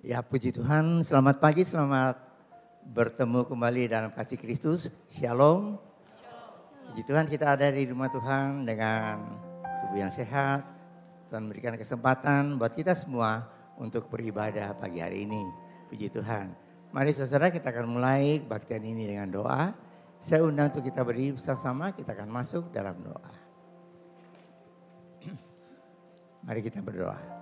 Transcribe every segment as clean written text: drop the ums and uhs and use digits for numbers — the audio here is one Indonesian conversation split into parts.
Ya, puji Tuhan, selamat pagi, selamat bertemu kembali dalam kasih Kristus. Shalom. Puji Tuhan, kita ada di rumah Tuhan dengan tubuh yang sehat. Tuhan memberikan kesempatan buat kita semua untuk beribadah pagi hari ini. Puji Tuhan. Mari saudara, kita akan mulai kebaktian ini dengan doa. Saya undang untuk kita berdiri bersama-sama, kita akan masuk dalam doa. Mari kita berdoa.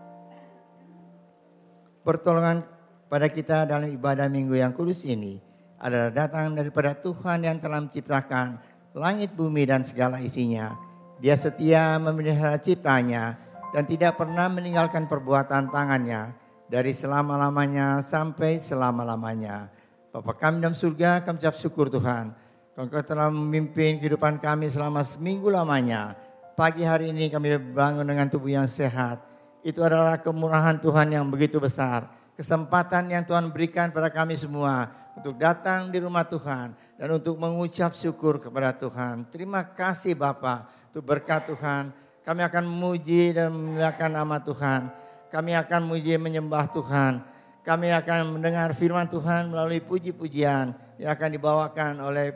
Pertolongan pada kita dalam ibadah minggu yang kudus ini adalah datang daripada Tuhan yang telah menciptakan langit, bumi dan segala isinya. Dia setia memelihara ciptanya dan tidak pernah meninggalkan perbuatan tangannya dari selama-lamanya sampai selama-lamanya. Bapa kami dalam surga, kami ucap syukur Tuhan. Engkau telah memimpin kehidupan kami selama seminggu lamanya. Pagi hari ini kami bangun dengan tubuh yang sehat. Itu adalah kemurahan Tuhan yang begitu besar. Kesempatan yang Tuhan berikan pada kami semua untuk datang di rumah Tuhan dan untuk mengucap syukur kepada Tuhan. Terima kasih Bapa untuk berkat Tuhan. Kami akan memuji dan memuliakan nama Tuhan. Kami akan memuji menyembah Tuhan. Kami akan mendengar firman Tuhan melalui puji-pujian yang akan dibawakan oleh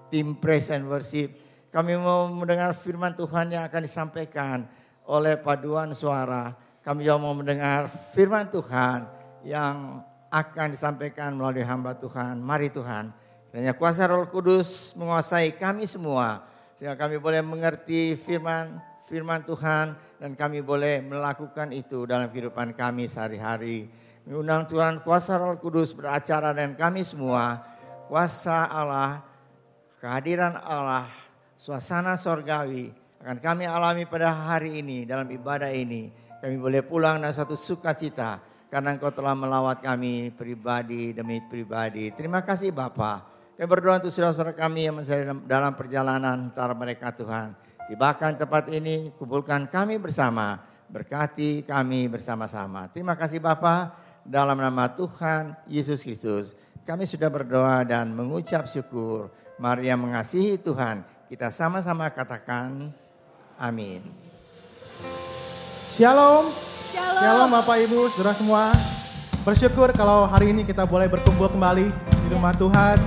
tim Praise and Worship. Kami mau mendengar firman Tuhan yang akan disampaikan oleh paduan suara. Kami juga mau mendengar firman Tuhan yang akan disampaikan melalui hamba Tuhan. Mari Tuhan, kiranya kuasa Roh Kudus menguasai kami semua. Sehingga kami boleh mengerti firman Tuhan dan kami boleh melakukan itu dalam kehidupan kami sehari-hari. Mengundang Tuhan kuasa Roh Kudus beracara dan kami semua. Kuasa Allah, kehadiran Allah, suasana sorgawi akan kami alami pada hari ini dalam ibadah ini. Kami boleh pulang dengan satu sukacita karena Engkau telah melawat kami pribadi demi pribadi. Terima kasih Bapa. Kami berdoa untuk saudara-saudara kami yang masih dalam perjalanan antara mereka Tuhan. Tibakan tempat ini, kumpulkan kami bersama. Berkati kami bersama-sama. Terima kasih Bapa. Dalam nama Tuhan Yesus Kristus kami sudah berdoa dan mengucap syukur. Mari yang mengasihi Tuhan, kita sama-sama katakan amin. Shalom. Shalom Bapak Ibu, saudara semua. Bersyukur kalau hari ini kita boleh berkumpul kembali di rumah Tuhan.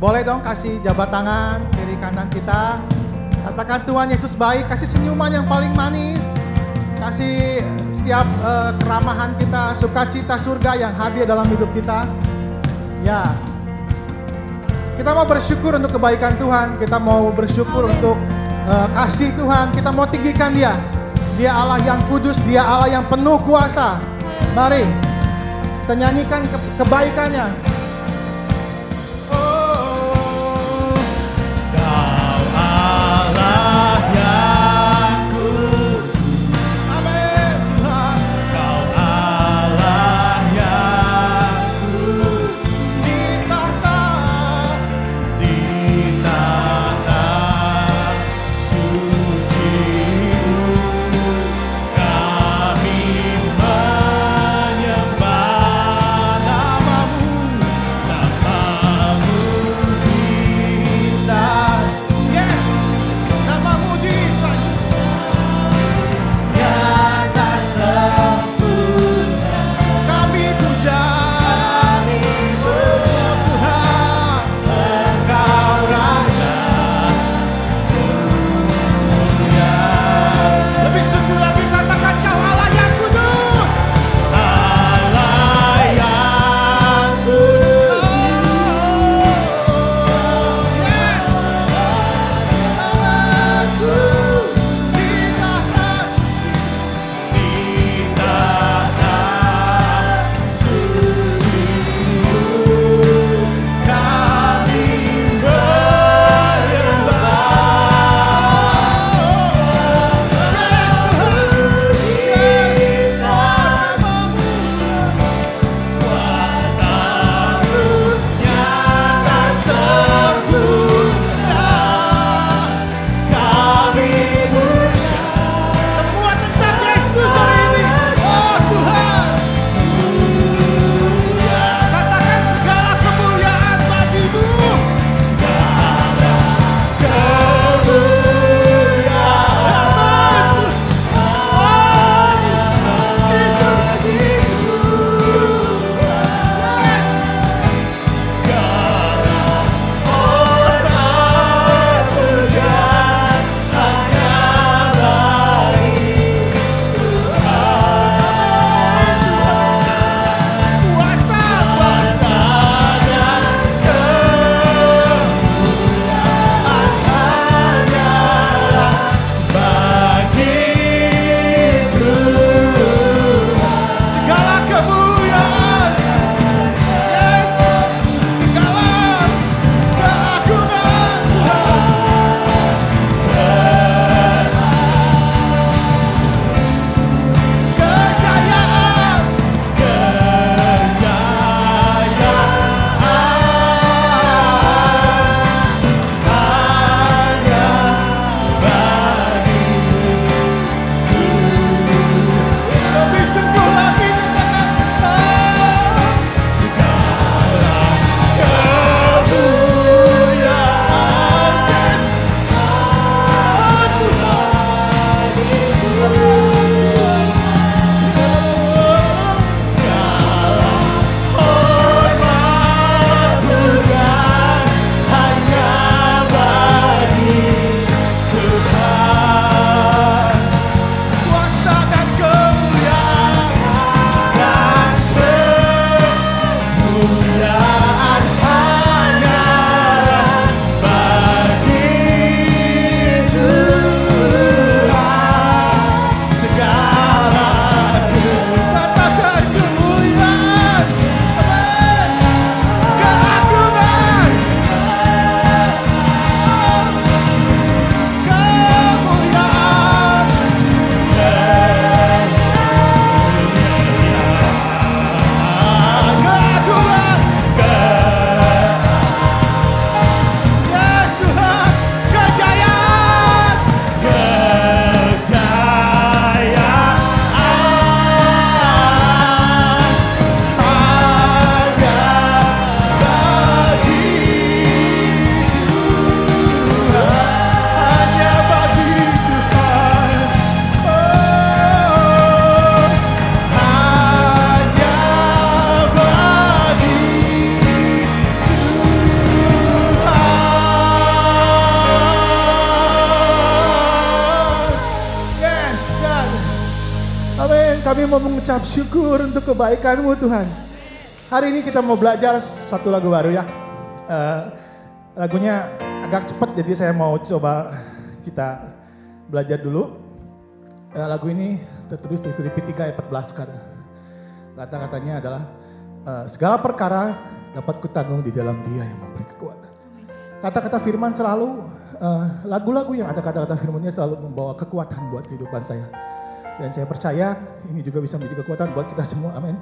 Boleh dong kasih jabat tangan kiri kanan kita. Katakan Tuhan Yesus baik, kasih senyuman yang paling manis. Kasih setiap keramahan kita, sukacita surga yang hadir dalam hidup kita. Ya, kita mau bersyukur untuk kebaikan Tuhan. Kita mau bersyukur untuk kasih Tuhan. Kita mau tinggikan Dia. Dia Allah yang kudus, Dia Allah yang penuh kuasa. Mari kita nyanyikan kebaikannya. Oh, Kau Allah yang kudus. Amin. Kau Allah yang kudus. Di tahta kami menyembah namamu. mau mengucap syukur untuk kebaikan-Mu Tuhan. Hari ini kita mau belajar satu lagu baru ya. Lagunya agak cepat jadi saya mau coba kita belajar dulu. Lagu ini tertulis di Filipi 3 ayat 14 kata-katanya adalah segala perkara dapat kutanggung di dalam Dia yang memberi kekuatan. Kata-kata firman selalu, lagu-lagu yang ada kata-kata firmannya selalu membawa kekuatan buat kehidupan saya. Dan saya percaya ini juga bisa menjadi kekuatan buat kita semua, amin.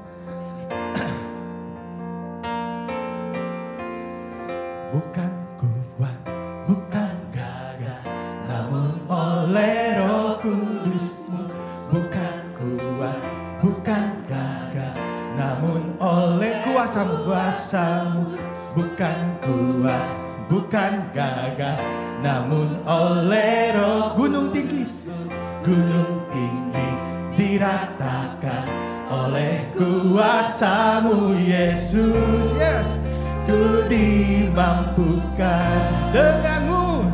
Bukan kuat, bukan gagah, namun oleh Roh Kudus-Mu. Bukan kuat, bukan gagah, namun oleh kuasa-Mu. Bukan kuat, bukan gagah, namun oleh Roh. Gunung tinggi diratakan oleh kuasa-Mu Yesus. Yes. Ku dimampukan denganmu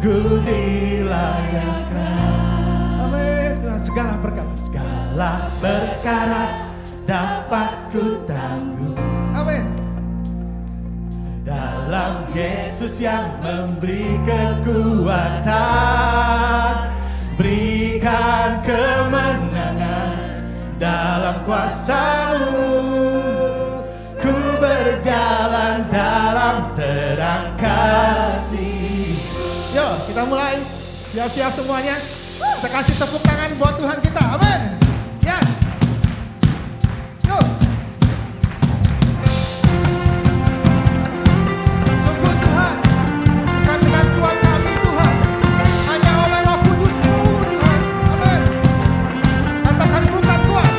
ku dilayakkan. Amin. Tuhan, segala perkara dapat ku tanggung. Amin. Dalam Yesus yang memberi kekuatan, berikan kemenangan dalam kuasa-Mu. Ku berjalan dalam terang kasih. Yuk kita mulai. Siap-siap semuanya. Kita kasih tepuk tangan buat Tuhan kita. Amin. Yes. Yuk. Sungguh Tuhan, bukan dengan kuat kami Tuhan, hanya oleh Roh Kudus-Mu Tuhan. Amin. Katakan bukan kuat.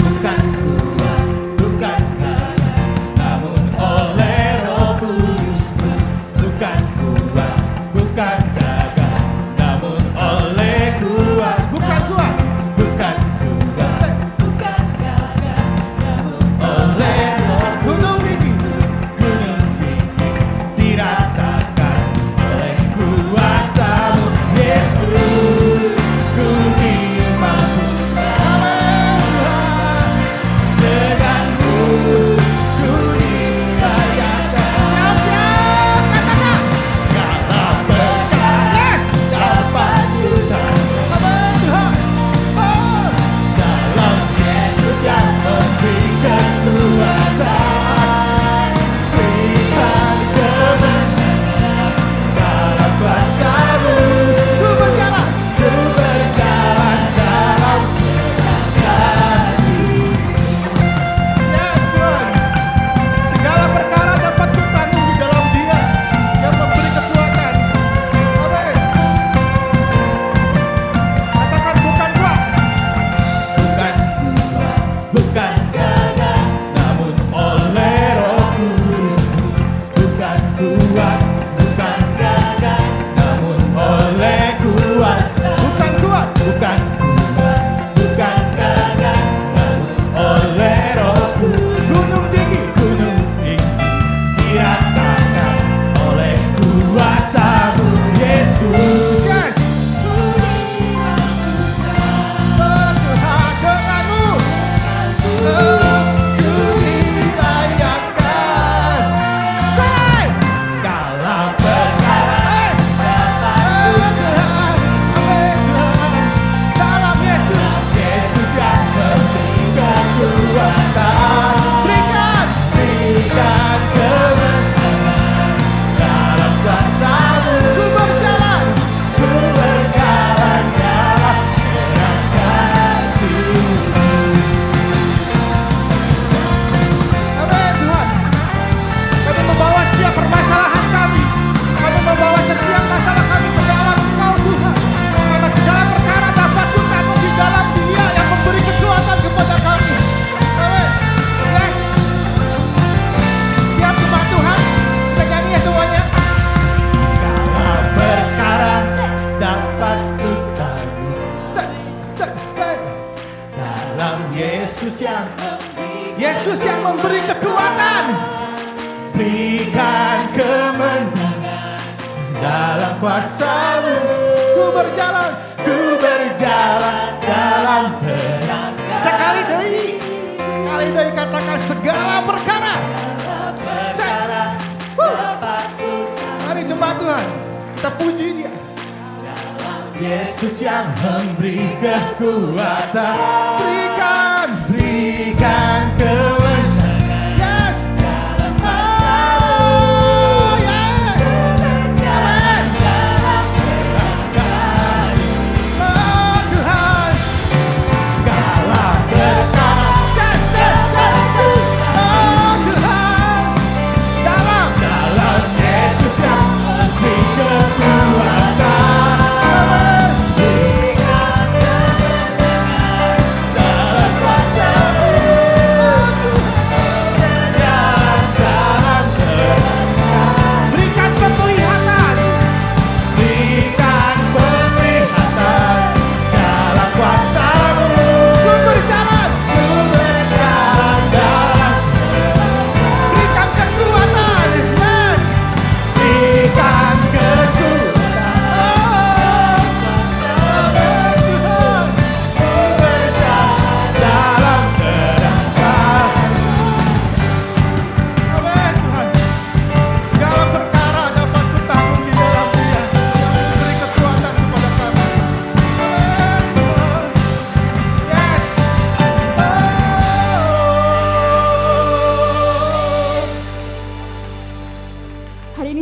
Bukan kuat, bukan gagah, namun oleh Roh Kudus-Mu. Bukan kuat, bukan gagah, namun oleh kuasa. Bukan kuat, bukan kuat, bukan gagah, namun oleh Roh. Gunung tinggi diratakan oleh kuasa-Mu Yesus. Ku dimampukan denganmu, ku dilayakkan. Siap-siap, katakan. Segala perkara dapat ku tanggung. Amin Tuhan. Oh. Dalam Yesus yang memberi kekuatan, berikan kemenangan dalam kuasa-Mu. Ku berjalan dalam terang kasih. Yes Tuhan. Segala perkara dapat ku tanggung di dalam Dia yang memberi kekuatan. Amin. Katakan bukan kuat. Bukan kuat, bukan gagah, namun oleh Roh Kudus-Mu. Bukan kuat, bukan gagah, namun oleh kuasa. Bukan kuat, bukan gagah, namun oleh Roh Kudus. Gunung tinggi diratakan oleh kuasa-Mu Yesus. Yes. Tuhan denganmu, ku dilayakkan. Say. Segala perkara dalam Yesus yang memberi kekuatan, berikan kemenangan dalam kuasa-Mu. Ku berjalan dalam terang kasih. Amin Tuhan. Kami membawa setiap permasalahan kami. Kami membawa setiap masalah kami ke dalam Engkau Tuhan. Karena segala perkara dapat ku tanggung di dalam Dia yang memberi kekuatan kepada kami. Amin. Yes. Siap jemaat Tuhan? Kita nyanyi ya semuanya. Segala perkara dapat ku tanggung dalam Yesus yang memberi kekuatan, berikan kemenangan dalam kuasa-Mu. Ku berjalan katakan segala perkara. Mari jemaat Tuhan, kita puji Dia. Yesus yang memberi kekuatan, berikan kewenangan. Yes. Oh, yeah. Amen. Oh Tuhan, segala perkara. yes, yes, yes. Oh Tuhan, Dalam Yesus yang memberi kekuatan.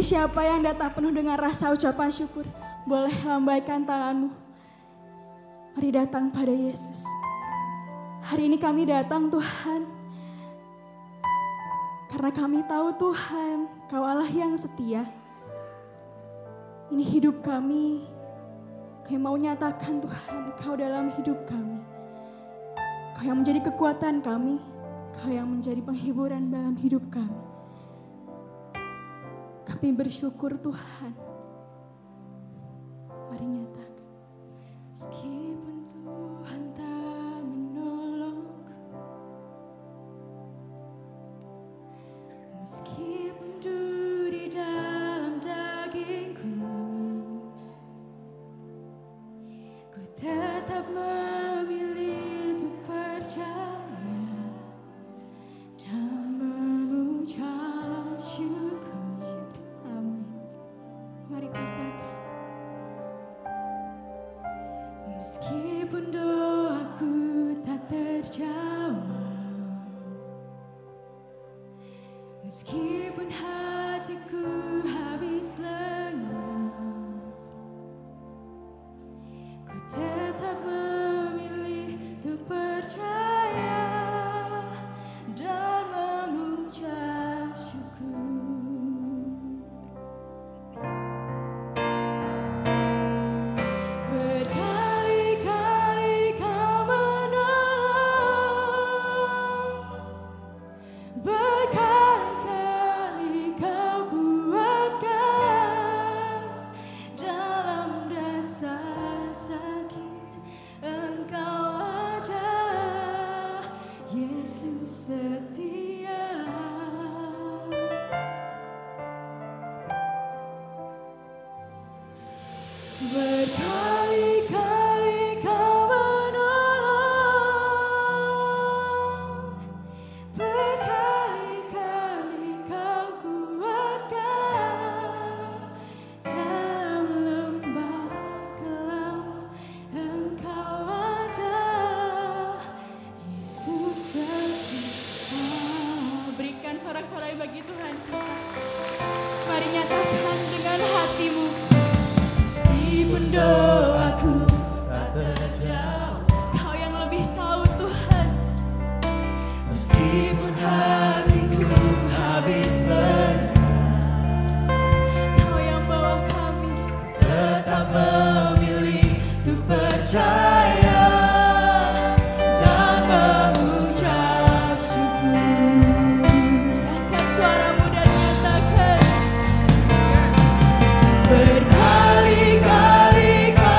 Siapa yang datang penuh dengan rasa ucapan syukur, boleh lambaikan tanganmu. Mari datang pada Yesus. Hari ini kami datang Tuhan, karena kami tahu Tuhan, Kau Allah yang setia. Ini hidup kami, Kami mau nyatakan Tuhan, Kau dalam hidup kami. Kau yang menjadi kekuatan kami, Kau yang menjadi penghiburan dalam hidup kami. Kami bersyukur Tuhan. Mari nyatakan. Meskipun Tuhan tak menolongku, meskipun duri dalam dagingku, ku tetap memilih untuk percaya dan mengucap syukur. Mari katakan. Meskipun doaku tak terjawab, meskipun hatiku habis lenyap, ku tetap memilih untuk percaya dan mengucap syukur. Berkali-kali Kau menolong, berkali-kali Kau kuatkan, dalam lembah kelam Engkau ada, Yesus setia. Berikan sorak-sorai bagi Tuhan kita. Mari nyatakan dengan hatimu. Meskipun doaku tak terjawab, Kau yang lebih tahu Tuhan. Meskipun hatiku habis lenyap, Kau yang bawa kami tetap memilih untuk percaya dan mengucap syukur. Angkat suaramu dan nyatakan. Berkali-kali Kau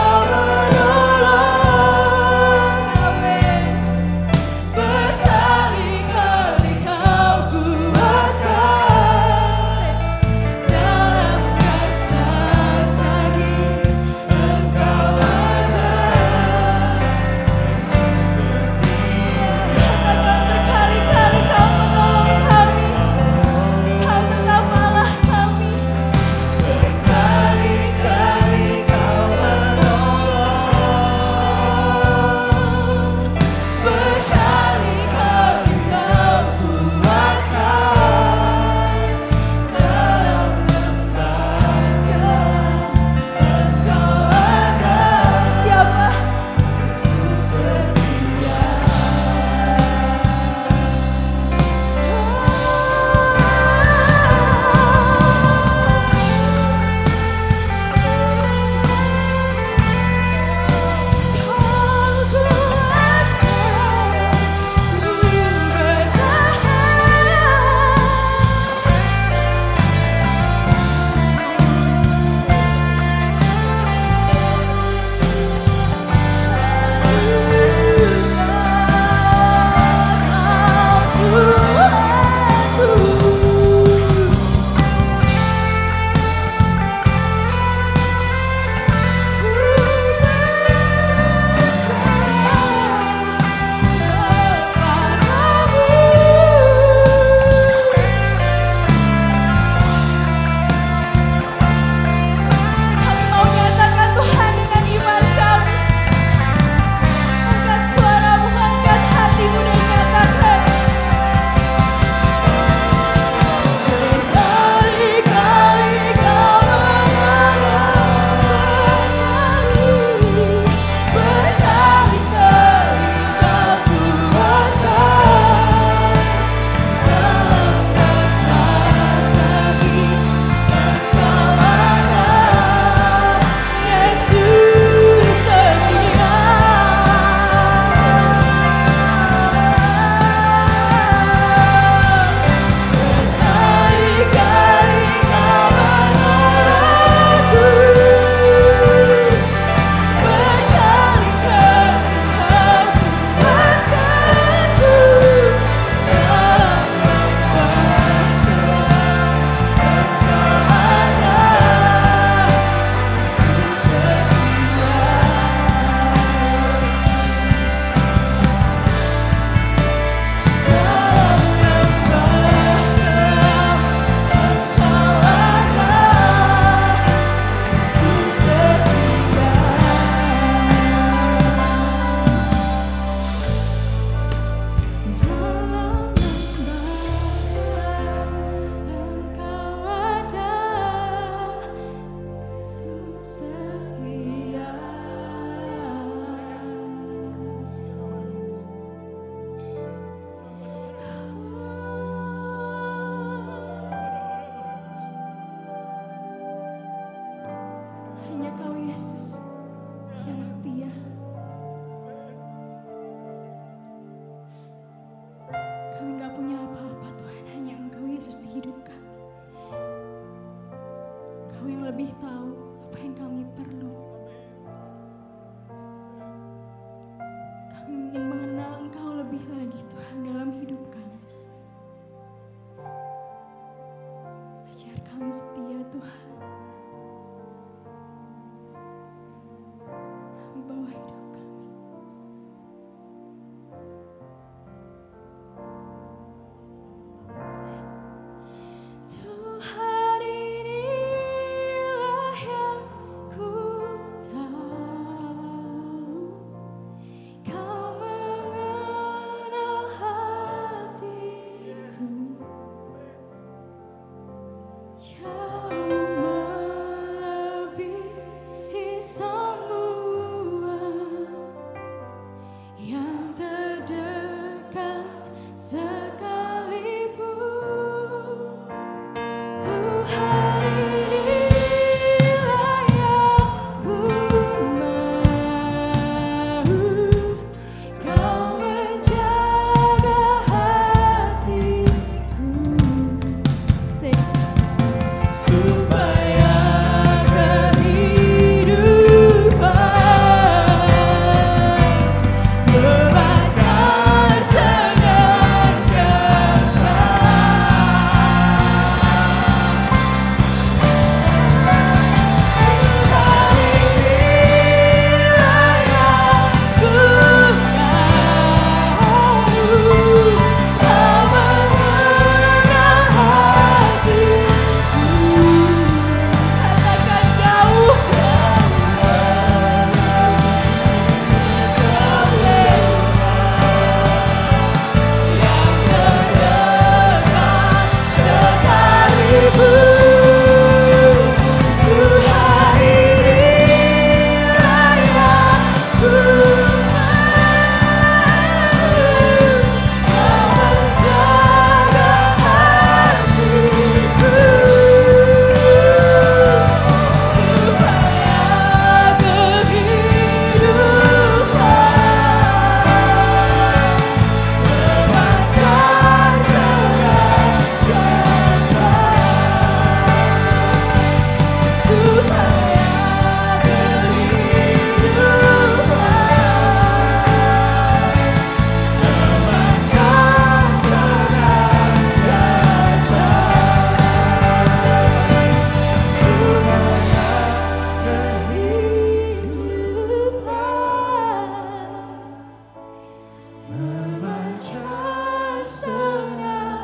memancar senantiasa.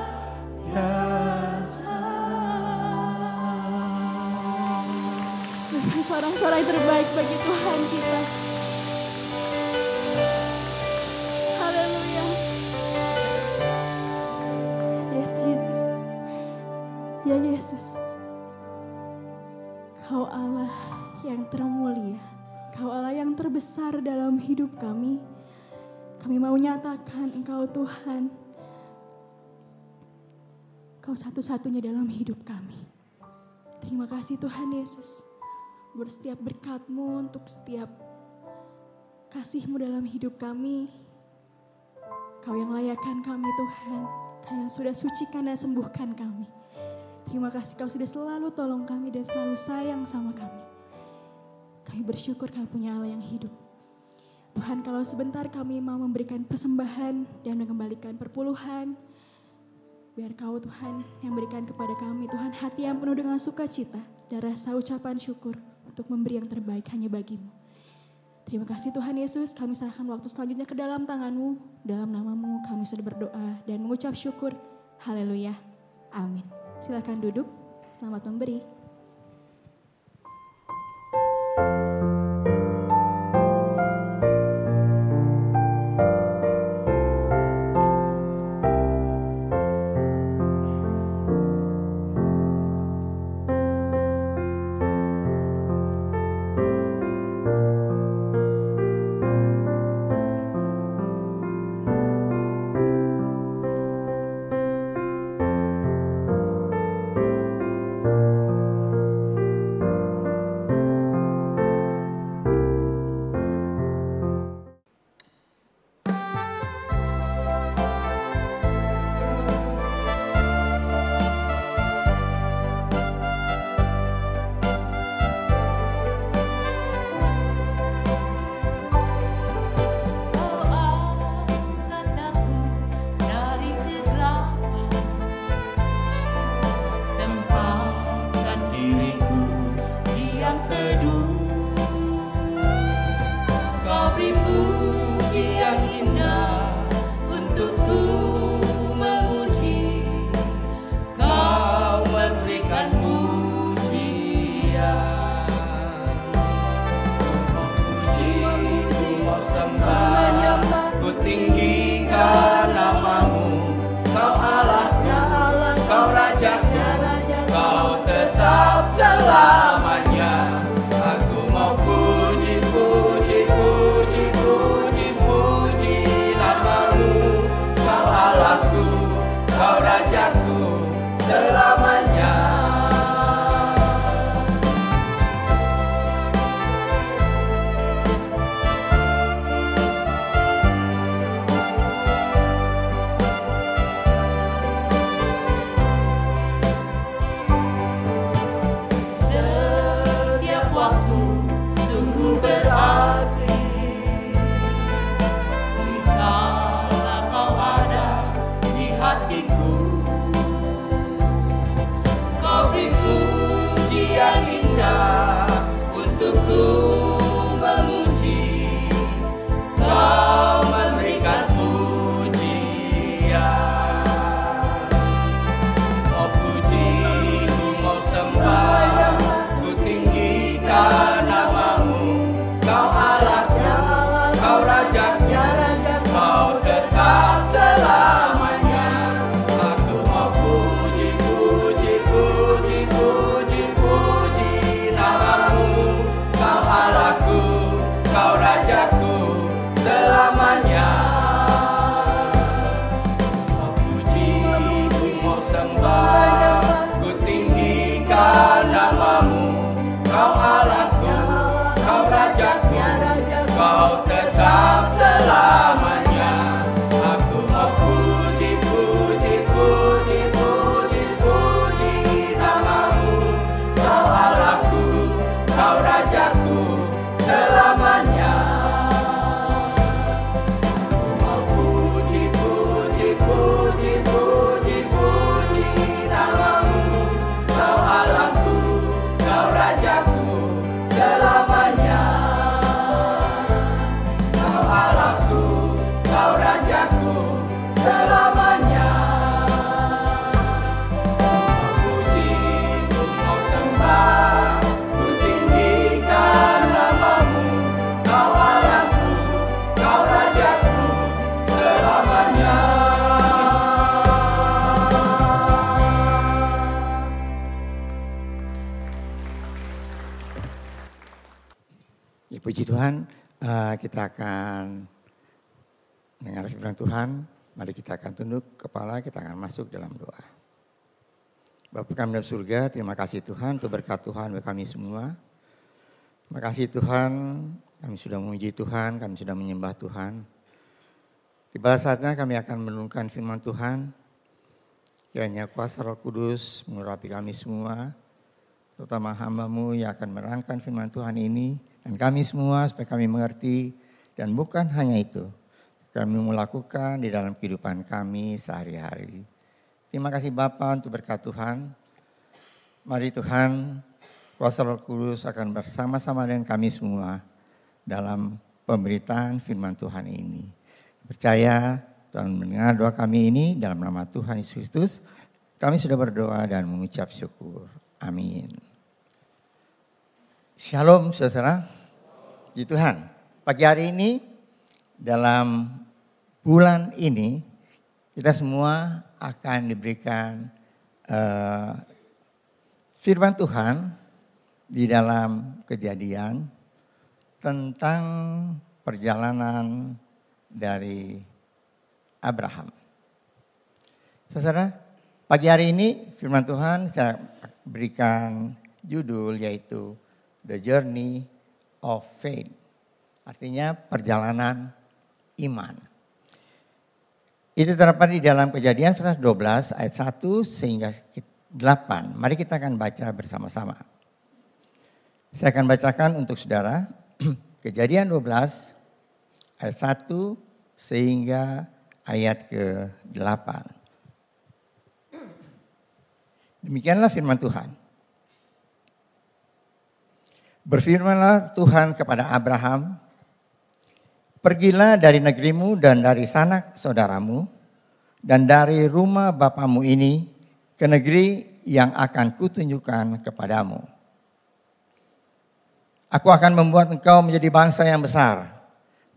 Berikan sorak-sorai terbaik bagi Tuhan kita. Haleluya. Yes, Jesus. Ya Yesus. Kau Allah yang termulia. Kau Allah yang terbesar dalam hidup kami. Kami mau nyatakan Engkau Tuhan. Kau satu-satunya dalam hidup kami. Terima kasih Tuhan Yesus. Buat setiap berkat-Mu, untuk setiap kasih-Mu dalam hidup kami. Kau yang layakkan kami Tuhan. Kau yang sudah sucikan dan sembuhkan kami. Terima kasih Kau sudah selalu tolong kami dan selalu sayang sama kami. Kami bersyukur Kami punya Allah yang hidup. Tuhan, kalau sebentar kami mau memberikan persembahan dan mengembalikan perpuluhan, biar Kau Tuhan yang berikan kepada kami Tuhan hati yang penuh dengan sukacita dan rasa ucapan syukur untuk memberi yang terbaik hanya bagi-Mu. Terima kasih Tuhan Yesus, kami serahkan waktu selanjutnya ke dalam tangan-Mu. Dalam nama-Mu kami sudah berdoa dan mengucap syukur. Haleluya. Amin. Silakan duduk. Selamat memberi. Tuhan, kita akan dengar firman Tuhan. Mari kita akan tunduk kepala, kita akan masuk dalam doa. Bapa kami dalam surga, terima kasih Tuhan untuk berkat Tuhan bagi kami semua. Terima kasih Tuhan, kami sudah memuji Tuhan, kami sudah menyembah Tuhan. Tiba saatnya kami akan menurunkan firman Tuhan. Kiranya kuasa Roh Kudus mengurapi kami semua, terutama hamba-Mu yang akan merangkan firman Tuhan ini, dan kami semua supaya kami mengerti, dan bukan hanya itu, kami melakukan di dalam kehidupan kami sehari-hari. Terima kasih Bapa untuk berkat Tuhan. Mari Tuhan, kuasa Roh Kudus akan bersama-sama dengan kami semua dalam pemberitaan firman Tuhan ini. Percaya Tuhan mendengar doa kami ini dalam nama Tuhan Yesus Kristus. Kami sudah berdoa dan mengucap syukur. Amin. Shalom saudara. Puji Tuhan. Pagi hari ini dalam bulan ini kita semua akan diberikan firman Tuhan di dalam Kejadian tentang perjalanan dari Abraham. Saudara, pagi hari ini firman Tuhan saya berikan judul yaitu The Journey of Faith. Artinya perjalanan iman. Itu terdapat di dalam Kejadian pasal 12 ayat 1 sehingga 8. Mari kita akan baca bersama-sama. Saya akan bacakan untuk saudara Kejadian 12 ayat 1 sehingga ayat ke-8. Demikianlah firman Tuhan. Berfirmanlah Tuhan kepada Abraham, pergilah dari negerimu dan dari sanak saudaramu dan dari rumah bapamu ini ke negeri yang akan kutunjukkan kepadamu. Aku akan membuat engkau menjadi bangsa yang besar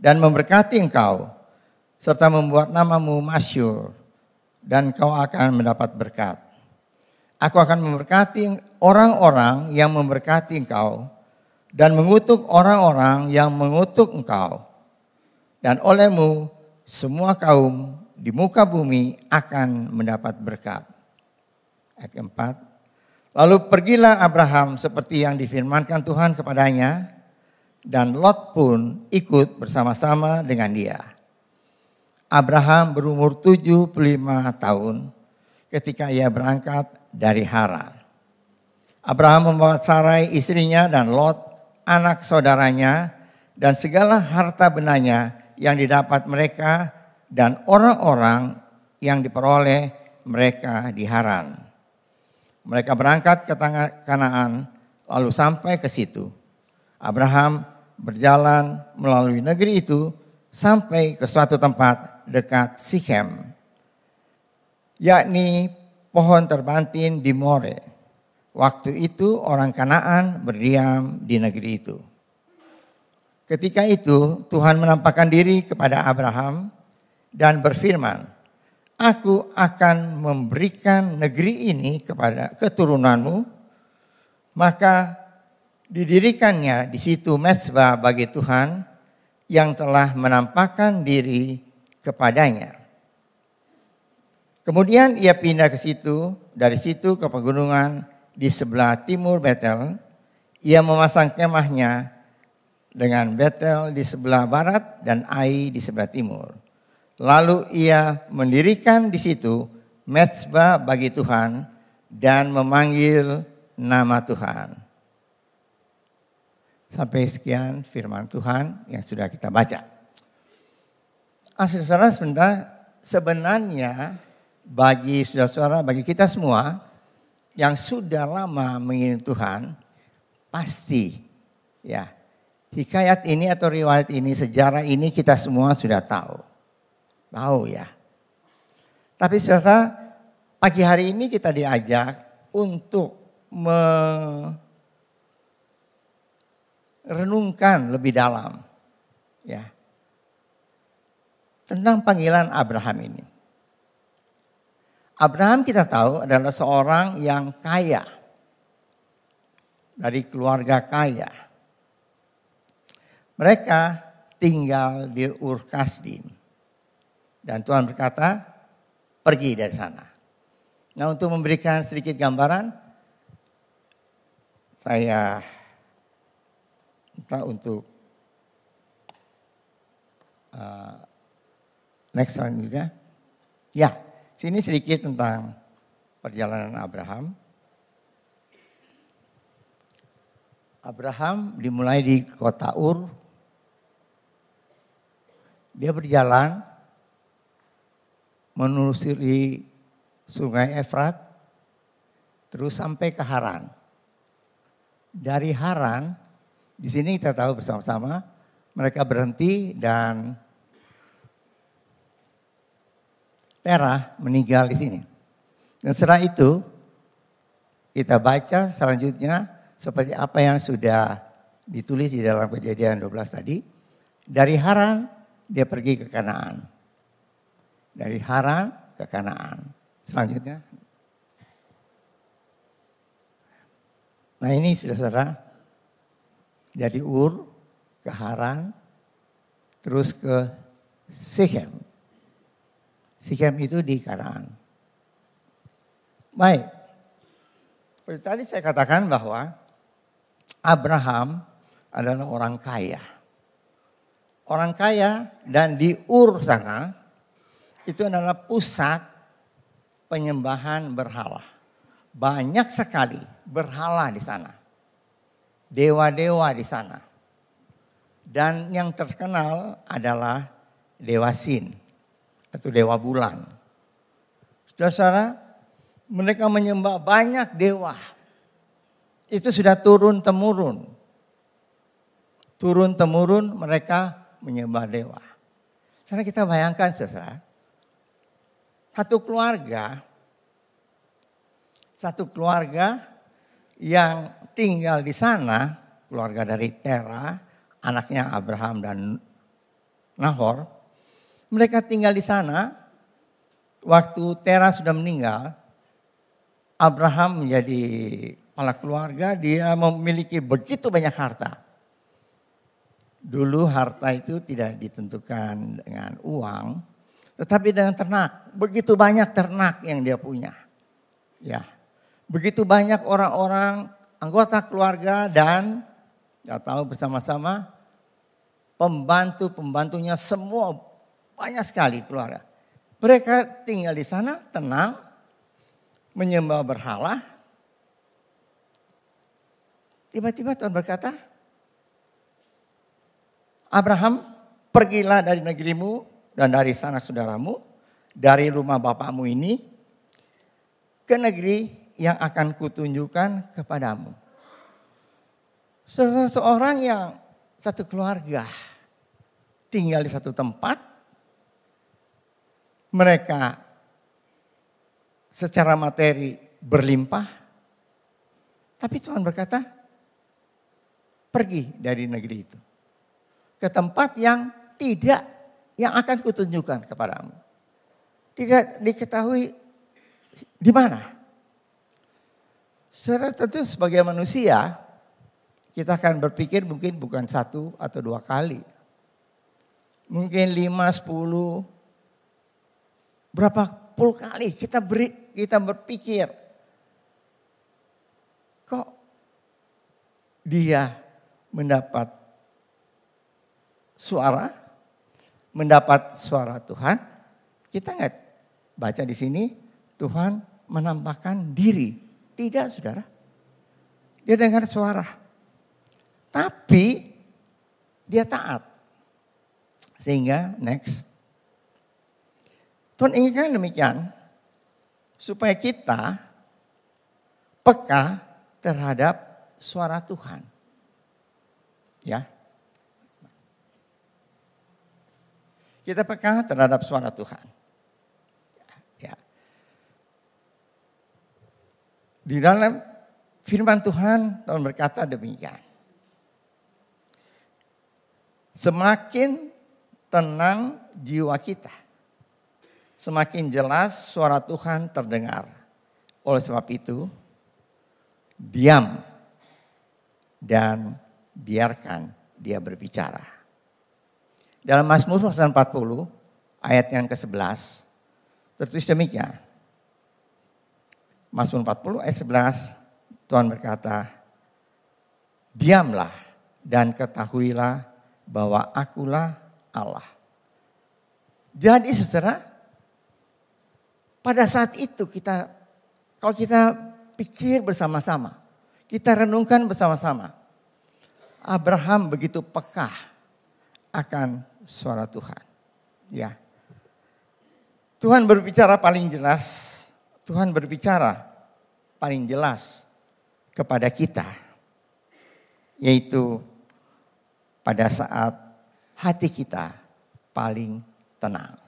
dan memberkati engkau, serta membuat namamu masyhur, dan kau akan mendapat berkat. Aku akan memberkati orang-orang yang memberkati engkau, dan mengutuk orang-orang yang mengutuk engkau. Dan olehmu semua kaum di muka bumi akan mendapat berkat. Ayat keempat. Lalu pergilah Abraham seperti yang difirmankan Tuhan kepadanya, dan Lot pun ikut bersama-sama dengan dia. Abraham berumur 75 tahun ketika ia berangkat dari Haran. Abraham membawa Sarai istrinya dan Lot anak saudaranya dan segala harta bendanya yang didapat mereka dan orang-orang yang diperoleh mereka di Haran. Mereka berangkat ke tanah Kanaan lalu sampai ke situ. Abraham berjalan melalui negeri itu sampai ke suatu tempat dekat Sikhem, yakni pohon terbantin di More. Waktu itu orang Kanaan berdiam di negeri itu. Ketika itu Tuhan menampakkan diri kepada Abraham dan berfirman, Aku akan memberikan negeri ini kepada keturunanmu. Maka didirikannya di situ mezbah bagi Tuhan yang telah menampakkan diri kepadanya. Kemudian ia pindah ke situ, dari situ ke pegunungan di sebelah timur Betel. Ia memasang kemahnya dengan Betel di sebelah barat dan Ai di sebelah timur. Lalu ia mendirikan di situ mezbah bagi Tuhan dan memanggil nama Tuhan. Sampai sekian firman Tuhan yang sudah kita baca. Saudara-saudara, sebenarnya bagi saudara-saudara, bagi kita semua yang sudah lama mengiring Tuhan, pasti ya hikayat ini atau riwayat ini, sejarah ini kita semua sudah tahu. Tahu ya. Tapi saudara, pagi hari ini kita diajak untuk merenungkan lebih dalam ya tentang panggilan Abraham ini. Abraham kita tahu adalah seorang yang kaya, dari keluarga kaya. Mereka tinggal di Ur Kasdim. Dan Tuhan berkata, pergi dari sana. Nah, untuk memberikan sedikit gambaran, saya minta untuk next selanjutnya. Ya, sini sedikit tentang perjalanan Abraham. Abraham dimulai di kota Ur. Dia berjalan menelusuri sungai Efrat, terus sampai ke Haran. Dari Haran, di sini kita tahu bersama-sama, mereka berhenti dan Terah meninggal di sini. Dan setelah itu, kita baca selanjutnya seperti apa yang sudah ditulis di dalam Kejadian 12 tadi. Dari Haran, dia pergi ke Kanaan. Dari Haran ke Kanaan. Selanjutnya. Nah ini saudara, dari Ur ke Haran, terus ke Sikhem. Sikhem itu di Kanaan. Baik, seperti tadi saya katakan bahwa Abraham adalah orang kaya. Orang kaya dan di Ur sana itu adalah pusat penyembahan berhala. Banyak sekali berhala di sana. Dewa-dewa di sana. Dan yang terkenal adalah Dewa Sin atau Dewa Bulan. Saudara-saudara, mereka menyembah banyak dewa. Itu sudah turun-temurun. Turun-temurun mereka menyembah dewa. Sekarang kita bayangkan saudara, satu keluarga yang tinggal di sana, keluarga dari Terah, anaknya Abraham dan Nahor, mereka tinggal di sana. Waktu Terah sudah meninggal, Abraham menjadi kepala keluarga, dia memiliki begitu banyak harta. Dulu harta itu tidak ditentukan dengan uang, tetapi dengan ternak. Begitu banyak ternak yang dia punya. Ya, begitu banyak orang-orang anggota keluarga dan ya tahu bersama-sama pembantu-pembantunya semua banyak sekali keluarga. Mereka tinggal di sana tenang, menyembah berhala. Tiba-tiba Tuhan berkata, Abraham, pergilah dari negerimu dan dari sanak saudaramu, dari rumah bapakmu ini, ke negeri yang akan kutunjukkan kepadamu. Seseorang yang satu keluarga tinggal di satu tempat, mereka secara materi berlimpah, tapi Tuhan berkata, pergi dari negeri itu ke tempat yang akan kutunjukkan kepadamu. Tidak diketahui di mana. Saudara, tentu sebagai manusia, kita akan berpikir mungkin bukan 1 atau 2 kali. Mungkin 5, 10, berapa puluh kali kita berpikir, kok dia mendapat suara Tuhan. Kita nggak baca di sini Tuhan menampakkan diri. Tidak, saudara. Dia dengar suara. Tapi dia taat. Sehingga next. Tuhan inginkan demikian. Supaya kita peka terhadap suara Tuhan. Ya. Kita peka terhadap suara Tuhan. Ya. Di dalam firman Tuhan berkata demikian. Semakin tenang jiwa kita, semakin jelas suara Tuhan terdengar. Oleh sebab itu, diam dan biarkan dia berbicara. Dalam Mazmur pasal 40 ayat yang ke-11 tertulis demikian. Mazmur 40 ayat 11 Tuhan berkata, diamlah dan ketahuilah bahwa akulah Allah. Jadi saudara, pada saat itu kalau kita pikir bersama-sama, kita renungkan bersama-sama, Abraham begitu peka akan suara Tuhan. Ya. Tuhan berbicara paling jelas, Tuhan berbicara paling jelas kepada kita. Yaitu pada saat hati kita paling tenang.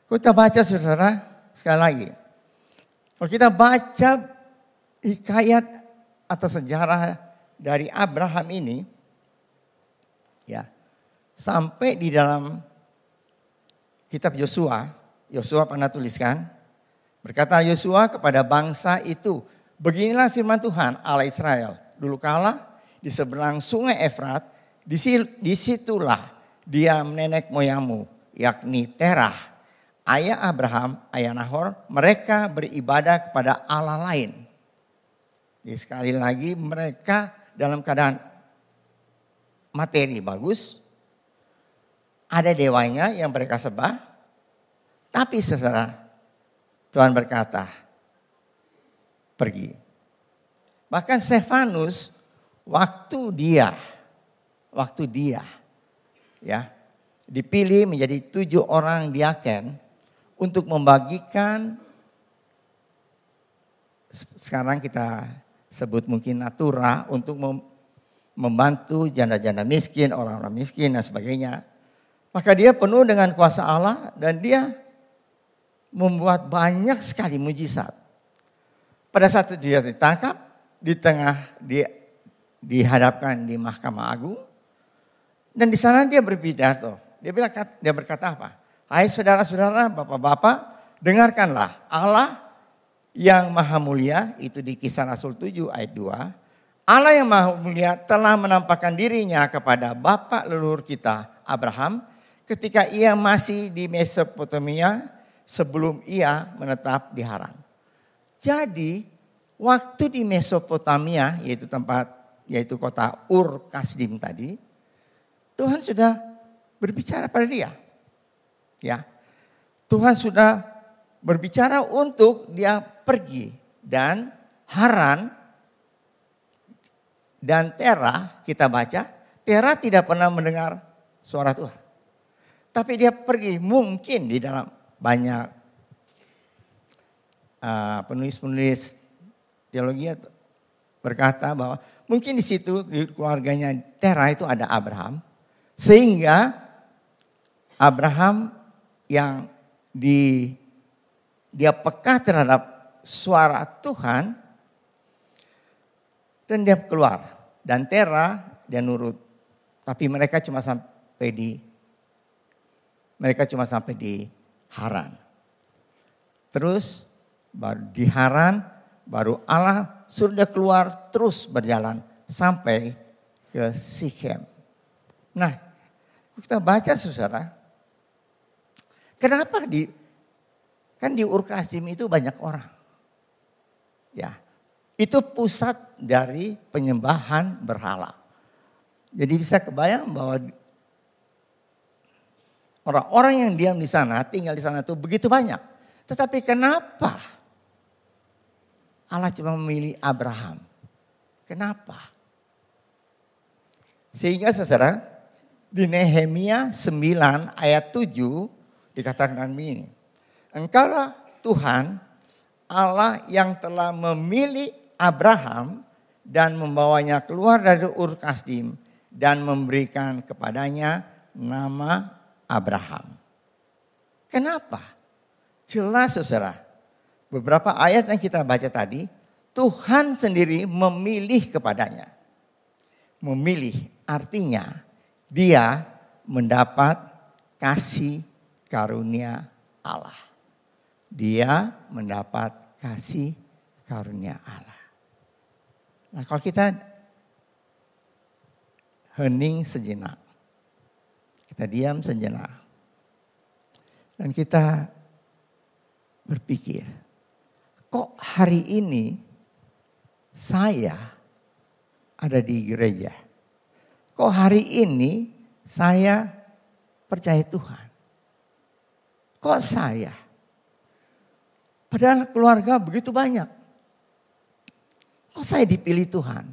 Kita baca saudara, sekali lagi. Kalau kita baca hikayat atau sejarah dari Abraham ini, ya, sampai di dalam kitab Yosua pernah tuliskan, berkata Yosua kepada bangsa itu, beginilah firman Tuhan Allah Israel, dulu kala di seberang sungai Efrat, disitulah diam nenek moyangmu, yakni Terah, ayah Abraham, ayah Nahor, mereka beribadah kepada Allah lain. Jadi sekali lagi mereka dalam keadaan materi bagus, ada dewanya yang mereka sembah, tapi saudara, Tuhan berkata, pergi. Bahkan Stefanus, waktu dia ya dipilih menjadi 7 orang diaken untuk membagikan, sekarang kita sebut mungkin natura, untuk membantu janda-janda miskin, orang-orang miskin dan sebagainya. Maka dia penuh dengan kuasa Allah dan dia membuat banyak sekali mujizat. Pada saat dia ditangkap, dihadapkan di Mahkamah Agung, dan di sana dia berpidato. Dia berkata apa? Hai saudara-saudara, bapak-bapak, dengarkanlah Allah yang maha mulia, itu di Kisah Rasul 7 ayat 2. Allah yang maha mulia telah menampakkan dirinya kepada bapak leluhur kita Abraham ketika ia masih di Mesopotamia sebelum ia menetap di Haran. Jadi waktu di Mesopotamia, yaitu kota Ur Kasdim tadi, Tuhan sudah berbicara pada dia. Ya. Tuhan sudah berbicara untuk dia pergi, dan Haran dan Terah, kita baca, Terah tidak pernah mendengar suara Tuhan. Tapi dia pergi, mungkin di dalam banyak penulis-penulis teologi berkata bahwa mungkin di situ di keluarganya Terah itu ada Abraham, sehingga Abraham yang dia peka terhadap suara Tuhan dan dia keluar, dan Terah dia nurut, tapi mereka cuma sampai di Haran. Terus baru di Haran, baru Allah suruh dia keluar terus berjalan sampai ke Sikhem. Nah, kita baca saudara, kenapa di Ur Kasdim itu banyak orang. Ya, itu pusat dari penyembahan berhala. Jadi bisa kebayang bahwa orang-orang yang diam di sana, tinggal di sana itu begitu banyak. Tetapi kenapa Allah cuma memilih Abraham? Kenapa? Sehingga saudara, di Nehemia 9 ayat 7 dikatakan begini. Engkaulah Tuhan Allah yang telah memilih Abraham dan membawanya keluar dari Ur Kasdim dan memberikan kepadanya nama Abraham. Kenapa? Jelas saudara, beberapa ayat yang kita baca tadi, Tuhan sendiri memilih kepadanya. Memilih artinya dia mendapat kasih karunia Allah. Dia mendapat kasih karunia Allah. Nah, kalau kita hening sejenak, Kita diam sejenak. Dan kita berpikir, kok hari ini saya ada di gereja? Kok hari ini saya percaya Tuhan? Kok saya? Padahal keluarga begitu banyak. Kok saya dipilih Tuhan?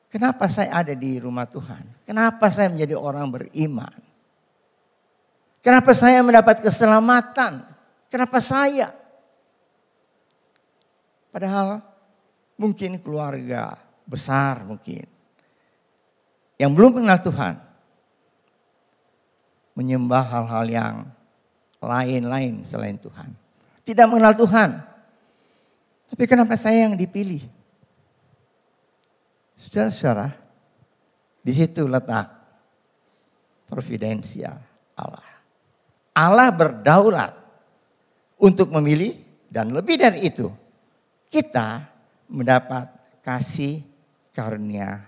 Kenapa saya ada di rumah Tuhan? Kenapa saya menjadi orang beriman? Kenapa saya mendapat keselamatan? Kenapa saya? Padahal mungkin keluarga besar mungkin. Yang belum kenal Tuhan. Menyembah hal-hal yang lain-lain selain Tuhan. Tidak mengenal Tuhan. Tapi kenapa saya yang dipilih? Saudara-saudara, di situ letak providensial Allah. Allah berdaulat untuk memilih dan lebih dari itu, kita mendapat kasih karunia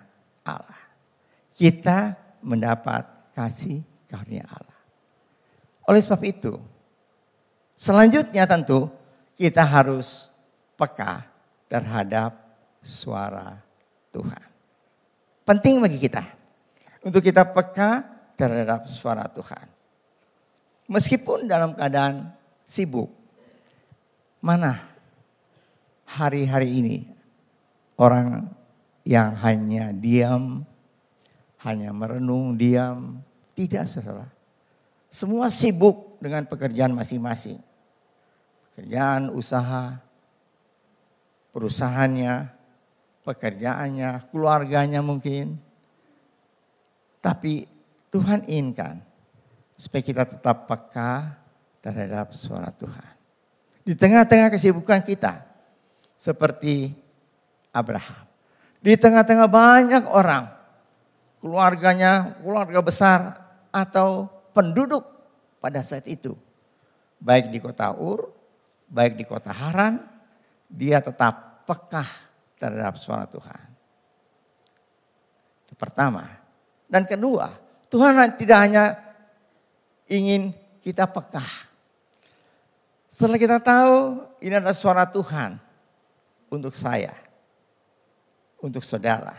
Allah. Kita mendapat kasih karunia Allah. Oleh sebab itu, selanjutnya tentu kita harus peka terhadap suara Tuhan. Penting bagi kita untuk kita peka terhadap suara Tuhan. Meskipun dalam keadaan sibuk, mana hari-hari ini orang yang hanya diam, hanya merenung diam, tidak saudara. Semua sibuk dengan pekerjaan masing-masing. Pekerjaan, usaha, perusahaannya, pekerjaannya, keluarganya mungkin. Tapi Tuhan inginkan supaya kita tetap peka terhadap suara Tuhan. Di tengah-tengah kesibukan kita, seperti Abraham. Di tengah-tengah banyak orang, keluarganya, keluarga besar atau penduduk pada saat itu. Baik di kota Ur, baik di kota Haran, dia tetap peka terhadap suara Tuhan. Itu pertama. Dan kedua, Tuhan tidak hanya ingin kita peka. Setelah kita tahu ini adalah suara Tuhan untuk saya, untuk saudara.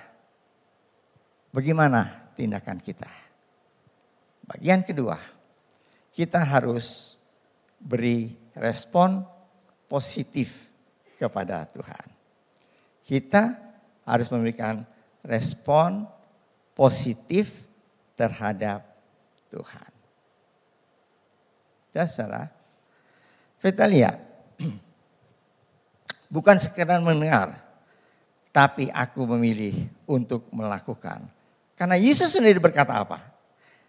Bagaimana tindakan kita? Bagian kedua, kita harus beri respon positif kepada Tuhan. Kita harus memberikan respon positif terhadap Tuhan. Ya saudara, kita lihat, bukan sekedar mendengar, tapi aku memilih untuk melakukan. Karena Yesus sendiri berkata apa?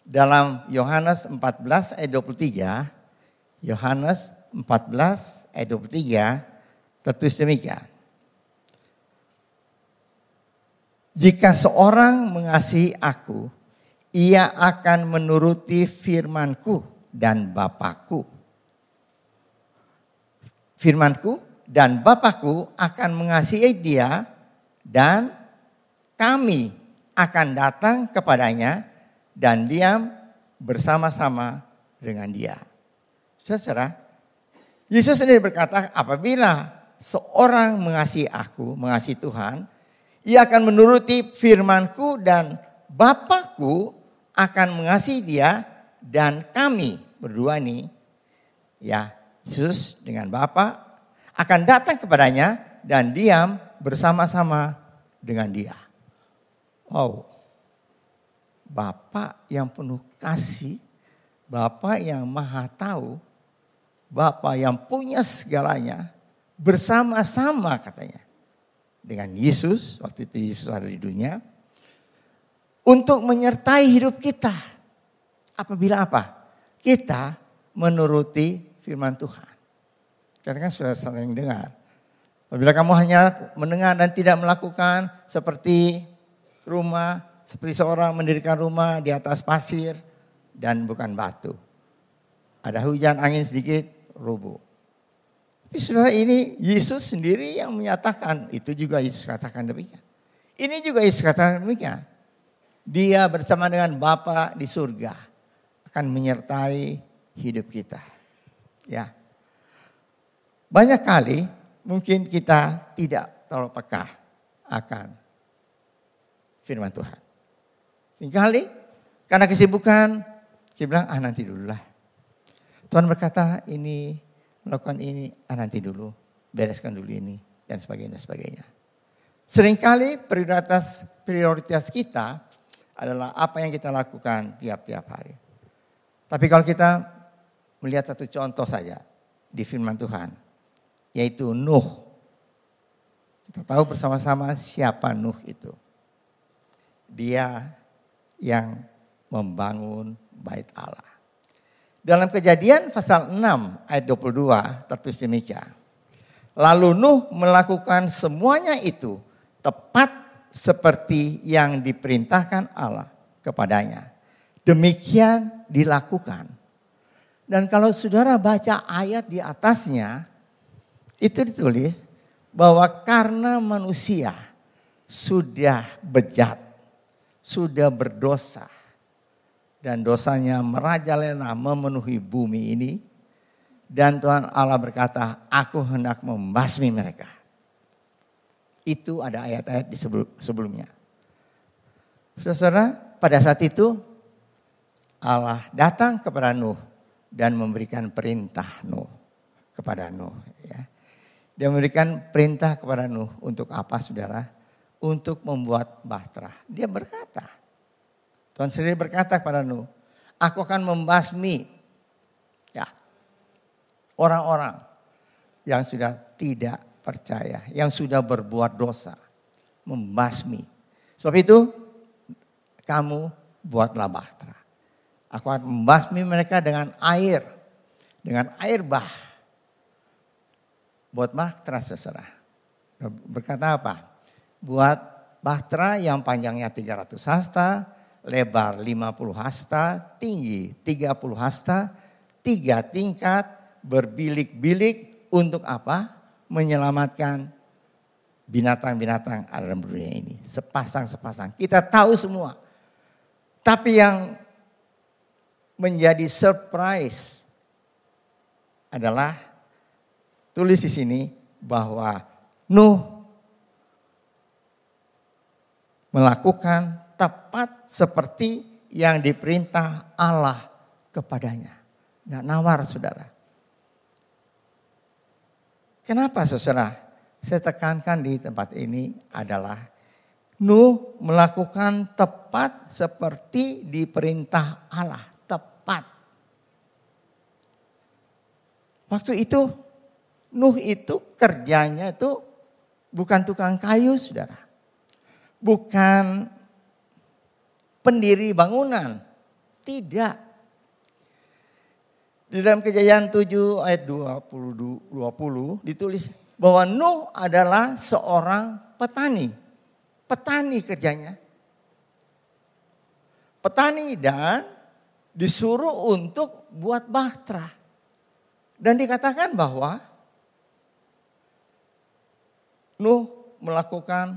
Dalam Yohanes 14 ayat 23, Yohanes 14 ayat 23 tertulis demikian. Jika seorang mengasihi aku, ia akan menuruti firman-Ku dan Bapa-Ku. Firman-Ku dan Bapa-Ku akan mengasihi dia dan kami akan datang kepadanya dan diam bersama-sama dengan dia. Saudara, Yesus sendiri berkata, apabila seorang mengasihi aku, mengasihi Tuhan, ia akan menuruti firman-Ku dan Bapa-Ku akan mengasihi dia dan kami berdua nih, ya Yesus dengan Bapa akan datang kepadanya dan diam bersama-sama dengan dia. Wow, Bapa yang penuh kasih, Bapa yang maha tahu, Bapa yang punya segalanya bersama-sama katanya dengan Yesus, waktu itu Yesus ada di dunia, untuk menyertai hidup kita. Apabila apa? Kita menuruti firman Tuhan. Kita kan sudah sering dengar. Apabila kamu hanya mendengar dan tidak melakukan, seperti rumah, seperti seorang mendirikan rumah di atas pasir dan bukan batu. Ada hujan, angin sedikit, rubuh. Tapi saudara, ini Yesus sendiri yang menyatakan, itu juga Yesus katakan demikian. Ini juga Yesus katakan demikian. Dia bersama dengan Bapa di surga akan menyertai hidup kita. Ya. Banyak kali mungkin kita tidak terlalu peka akan firman Tuhan. Seringkali karena kesibukan kita bilang nanti dulu lah. Tuhan berkata ini, melakukan ini, nanti dulu, bereskan dulu ini dan sebagainya. Seringkali prioritas kita adalah apa yang kita lakukan tiap-tiap hari. Tapi kalau kita melihat satu contoh saja di firman Tuhan, yaitu Nuh. Kita tahu bersama-sama siapa Nuh itu. Dia yang membangun bait Allah. Dalam Kejadian pasal 6 ayat 22 tertulis demikian. Lalu Nuh melakukan semuanya itu tepat seperti yang diperintahkan Allah kepadanya. Demikian dilakukan. Dan kalau saudara baca ayat di atasnya, itu ditulis bahwa karena manusia sudah bejat, sudah berdosa, dan dosanya merajalela memenuhi bumi ini. Dan Tuhan Allah berkata, aku hendak membasmi mereka. Itu ada ayat-ayat di sebelumnya. Saudara, pada saat itu Allah datang kepada Nuh dan memberikan perintah Nuh kepada Nuh. Ya. Dia memberikan perintah kepada Nuh untuk apa saudara? Untuk membuat bahtera. Dia berkata, Tuhan sendiri berkata kepada Nuh, aku akan membasmi ya, orang-orang yang sudah tidak percaya, yang sudah berbuat dosa. Membasmi. Sebab itu kamu buatlah bahtera. Aku akan membasmi mereka dengan air bah. Buat bahtera saudara. Berkata apa? Buat bahtera yang panjangnya 300 hasta, lebar 50 hasta, tinggi 30 hasta, 3 tingkat, berbilik-bilik untuk apa? Menyelamatkan binatang-binatang ada dalam dunia ini. Sepasang-sepasang. Kita tahu semua. Tapi yang menjadi surprise adalah tulis di sini bahwa Nuh melakukan tepat seperti yang diperintah Allah kepadanya. Nggak nawar saudara. Kenapa saudara? Saya tekankan di tempat ini adalah Nuh melakukan tepat seperti diperintah Allah. Tepat. Waktu itu Nuh itu kerjanya itu bukan tukang kayu saudara. Bukan pendiri bangunan. Tidak. Di dalam Kejadian 7 ayat 20 ditulis bahwa Nuh adalah seorang petani. Petani kerjanya. Petani dan disuruh untuk buat bahtera. Dan dikatakan bahwa Nuh melakukan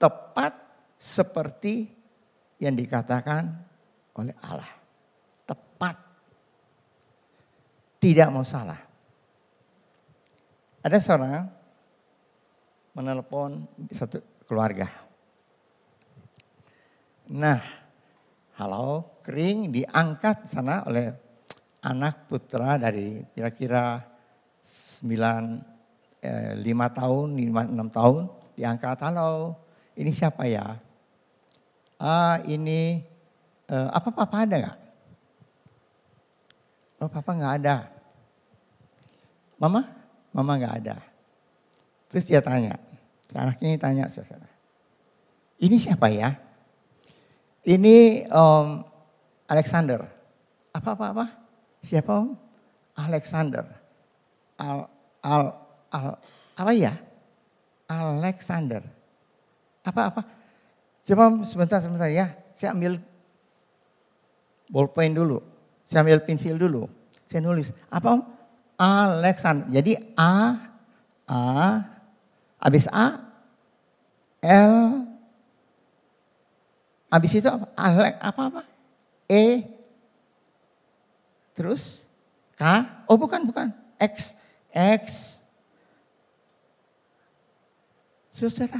tepat seperti yang dikatakan oleh Allah. Tepat. Tidak mau salah. Ada seorang menelpon satu keluarga. Nah, halo, kering diangkat sana oleh anak putra dari kira-kira 5 tahun, 6 tahun. Diangkat, halo, ini siapa ya? Ini, apa papa ada gak? Oh papa gak ada. Mama gak ada. Terus dia tanya, anak ini tanya saudara. Ini siapa ya? Ini Alexander. Apa? Siapa om? Alexander. Apa ya? Alexander. Apa? Coba om sebentar ya. Saya ambil ballpen dulu. Saya ambil pensil dulu. Saya nulis. Apa om? Alexander. Jadi habis A, L, Habis itu apa? E. Terus K. Oh bukan. X. Saudara,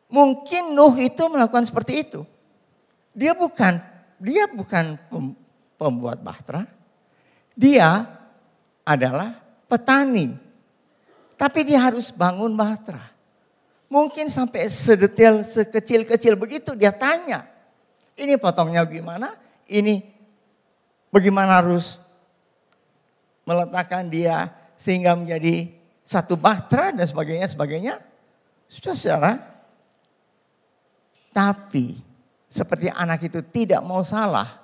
mungkin Nuh itu melakukan seperti itu. Dia bukan pembuat bahtera. Dia adalah petani. Tapi dia harus bangun bahtera. Mungkin sampai sedetail, sekecil-kecil begitu dia tanya. Ini potongnya gimana? Ini bagaimana harus meletakkan dia sehingga menjadi satu bahtera dan sebagainya. Saudara, tapi seperti anak itu tidak mau salah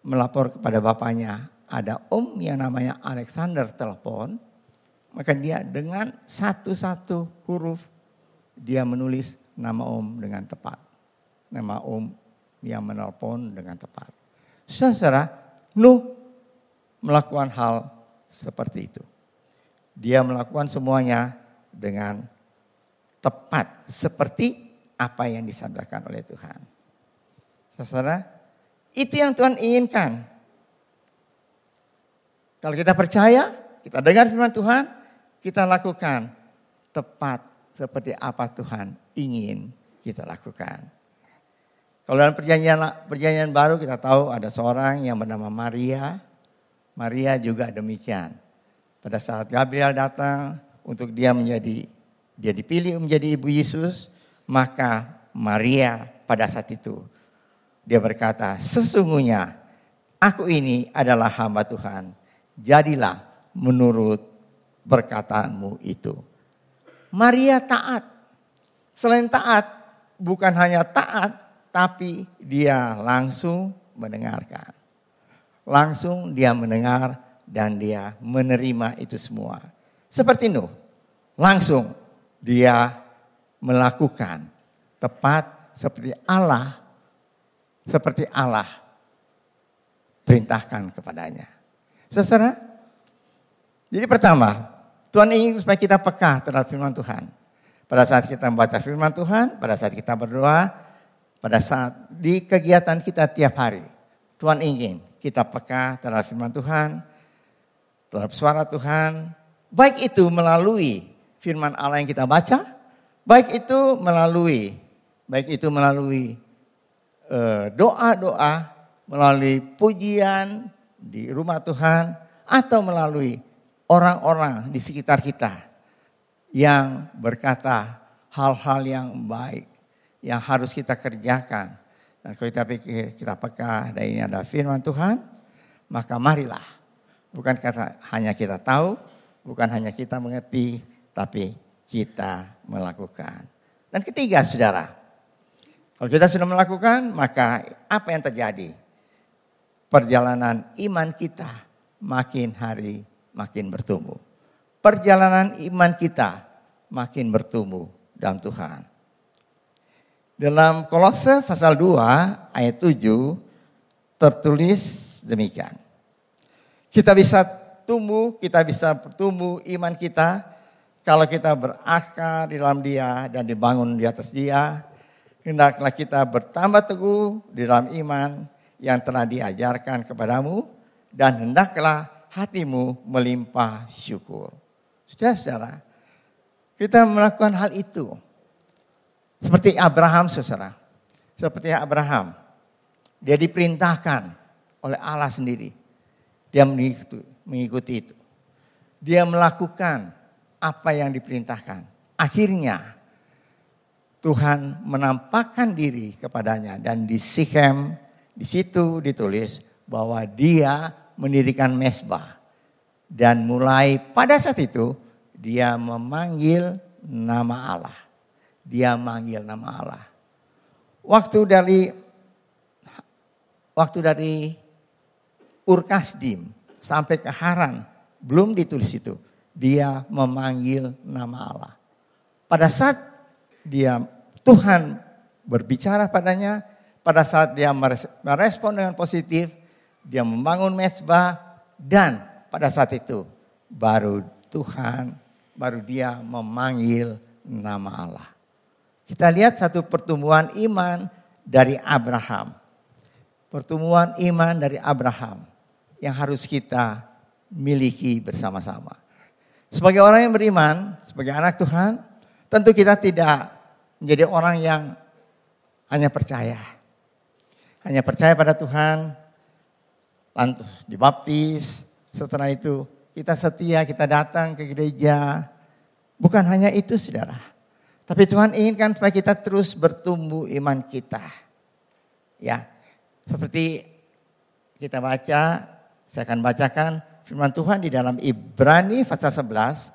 melapor kepada bapaknya. Ada om yang namanya Alexander telepon. Maka dia dengan satu-satu huruf dia menulis nama om dengan tepat. Nama om yang menelpon dengan tepat. Saudara, Nuh melakukan hal seperti itu. Dia melakukan semuanya dengan tepat. Seperti apa yang disabdakan oleh Tuhan. Saudara, itu yang Tuhan inginkan. Kalau kita percaya, kita dengar firman Tuhan, kita lakukan tepat seperti apa Tuhan ingin kita lakukan. Kalau dalam perjanjian baru kita tahu ada seorang yang bernama Maria. Maria juga demikian. Pada saat Gabriel datang untuk dia dipilih menjadi ibu Yesus, maka Maria pada saat itu dia berkata, sesungguhnya aku ini adalah hamba Tuhan. Jadilah menurut perkataanmu itu. Maria taat. Selain taat, bukan hanya taat, tapi dia langsung mendengarkan. Langsung dia mendengar dan dia menerima itu semua. Seperti Nuh, langsung dia melakukan tepat seperti Allah perintahkan kepadanya. Saudara, jadi pertama, Tuhan ingin supaya kita peka terhadap firman Tuhan. Pada saat kita membaca firman Tuhan, pada saat kita berdoa, pada saat di kegiatan kita tiap hari. Tuhan ingin kita peka terhadap firman Tuhan, terhadap suara Tuhan. Baik itu melalui firman Allah yang kita baca, baik itu melalui doa-doa, melalui pujian di rumah Tuhan, atau melalui orang-orang di sekitar kita yang berkata hal-hal yang baik yang harus kita kerjakan. Dan kalau kita pikir kita peka dan ini ada firman Tuhan, maka marilah. Bukan kata hanya kita tahu, bukan hanya kita mengerti, tapi kita melakukan. Dan ketiga, saudara, kalau kita sudah melakukan, maka apa yang terjadi? Perjalanan iman kita makin hari makin bertumbuh. Perjalanan iman kita makin bertumbuh dalam Tuhan. Dalam Kolose pasal 2 ayat 7 tertulis demikian. Kita bisa bertumbuh iman kita kalau kita berakar di dalam Dia dan dibangun di atas Dia. Hendaklah kita bertambah teguh di dalam iman yang telah diajarkan kepadamu dan hendaklah hatimu melimpah syukur. Saudara-saudara, kita melakukan hal itu. Seperti Abraham, saudara. Seperti Abraham. Dia diperintahkan oleh Allah sendiri. Dia mengikuti itu. Dia melakukan apa yang diperintahkan. Akhirnya Tuhan menampakkan diri kepadanya. Dan di Sikhem, di situ ditulis bahwa dia mendirikan mezbah. Dan mulai pada saat itu dia memanggil nama Allah. Dia manggil nama Allah. Waktu dari Ur-Kasdim sampai ke Haran belum ditulis itu. Dia memanggil nama Allah. Pada saat Tuhan berbicara padanya, pada saat dia merespon dengan positif, dia membangun mezbah dan pada saat itu baru dia memanggil nama Allah. Kita lihat satu pertumbuhan iman dari Abraham. Pertumbuhan iman dari Abraham yang harus kita miliki bersama-sama. Sebagai orang yang beriman, sebagai anak Tuhan, tentu kita tidak menjadi orang yang hanya percaya. Hanya percaya pada Tuhan, lantas dibaptis, setelah itu kita setia, kita datang ke gereja. Bukan hanya itu saudara. Tapi Tuhan inginkan supaya kita terus bertumbuh iman kita. Ya, seperti kita baca, saya akan bacakan firman Tuhan di dalam Ibrani pasal 11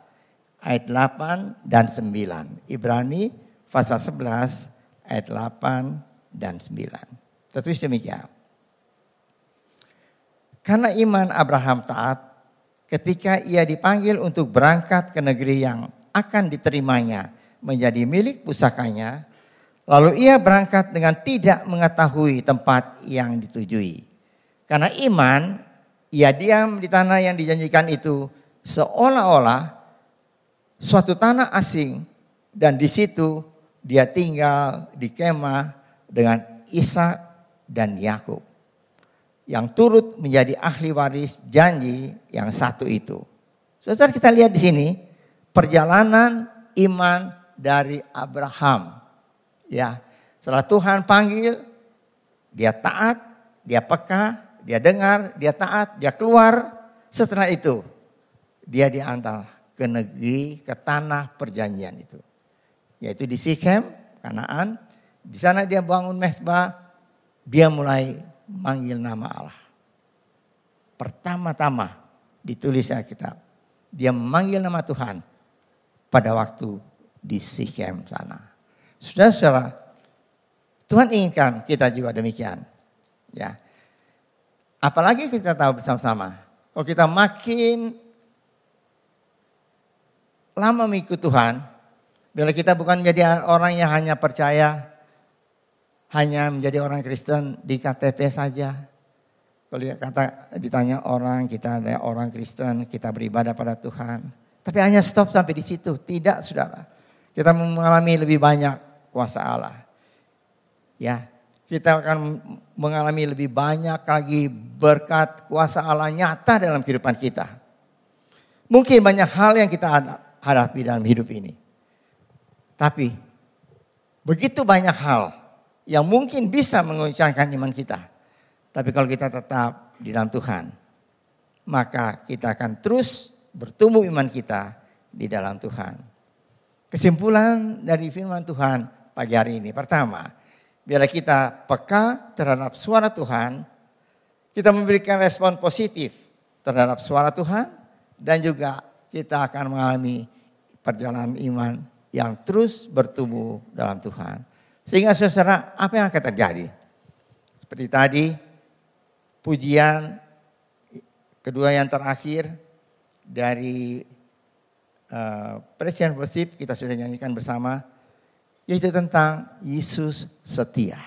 ayat 8 dan 9. Ibrani pasal 11 ayat 8 dan 9. Tertulis demikian. Karena iman Abraham taat ketika ia dipanggil untuk berangkat ke negeri yang akan diterimanya menjadi milik pusakanya, lalu ia berangkat dengan tidak mengetahui tempat yang ditujui. Karena iman, ia diam di tanah yang dijanjikan itu seolah-olah suatu tanah asing, dan di situ dia tinggal di kemah dengan Ishak dan Yakub yang turut menjadi ahli waris janji yang satu itu. Saudara, kita lihat di sini perjalanan iman dari Abraham. Ya, setelah Tuhan panggil, dia taat, dia peka, dia dengar, dia taat, dia keluar. Setelah itu, dia diantar ke negeri, ke tanah perjanjian itu. Yaitu di Sikhem, Kanaan. Di sana dia bangun mezbah, dia mulai manggil nama Allah. Pertama-tama ditulis Alkitab, dia memanggil nama Tuhan pada waktu di Sikhem sana. Saudara-saudara, Tuhan inginkan kita juga demikian. Ya. Apalagi kita tahu bersama-sama, kalau kita makin lama mengikut Tuhan, bila kita bukan menjadi orang yang hanya percaya, hanya menjadi orang Kristen di KTP saja. Kalau ditanya orang, kita ada orang Kristen, kita beribadah pada Tuhan. Tapi hanya stop sampai di situ. Tidak, saudara. Kita mengalami lebih banyak kuasa Allah. Ya, kita akan mengalami lebih banyak lagi berkat kuasa Allah nyata dalam kehidupan kita. Mungkin banyak hal yang kita hadapi dalam hidup ini. Tapi begitu banyak hal yang mungkin bisa mengoncangkan iman kita. Tapi kalau kita tetap di dalam Tuhan, maka kita akan terus bertumbuh iman kita di dalam Tuhan. Kesimpulan dari firman Tuhan pagi hari ini. Pertama, bila kita peka terhadap suara Tuhan, kita memberikan respon positif terhadap suara Tuhan, dan juga kita akan mengalami perjalanan iman yang terus bertumbuh dalam Tuhan. Sehingga saudara, apa yang akan terjadi? Seperti tadi, pujian kedua yang terakhir dari Presiden Worship kita sudah nyanyikan bersama, yaitu tentang Yesus setia.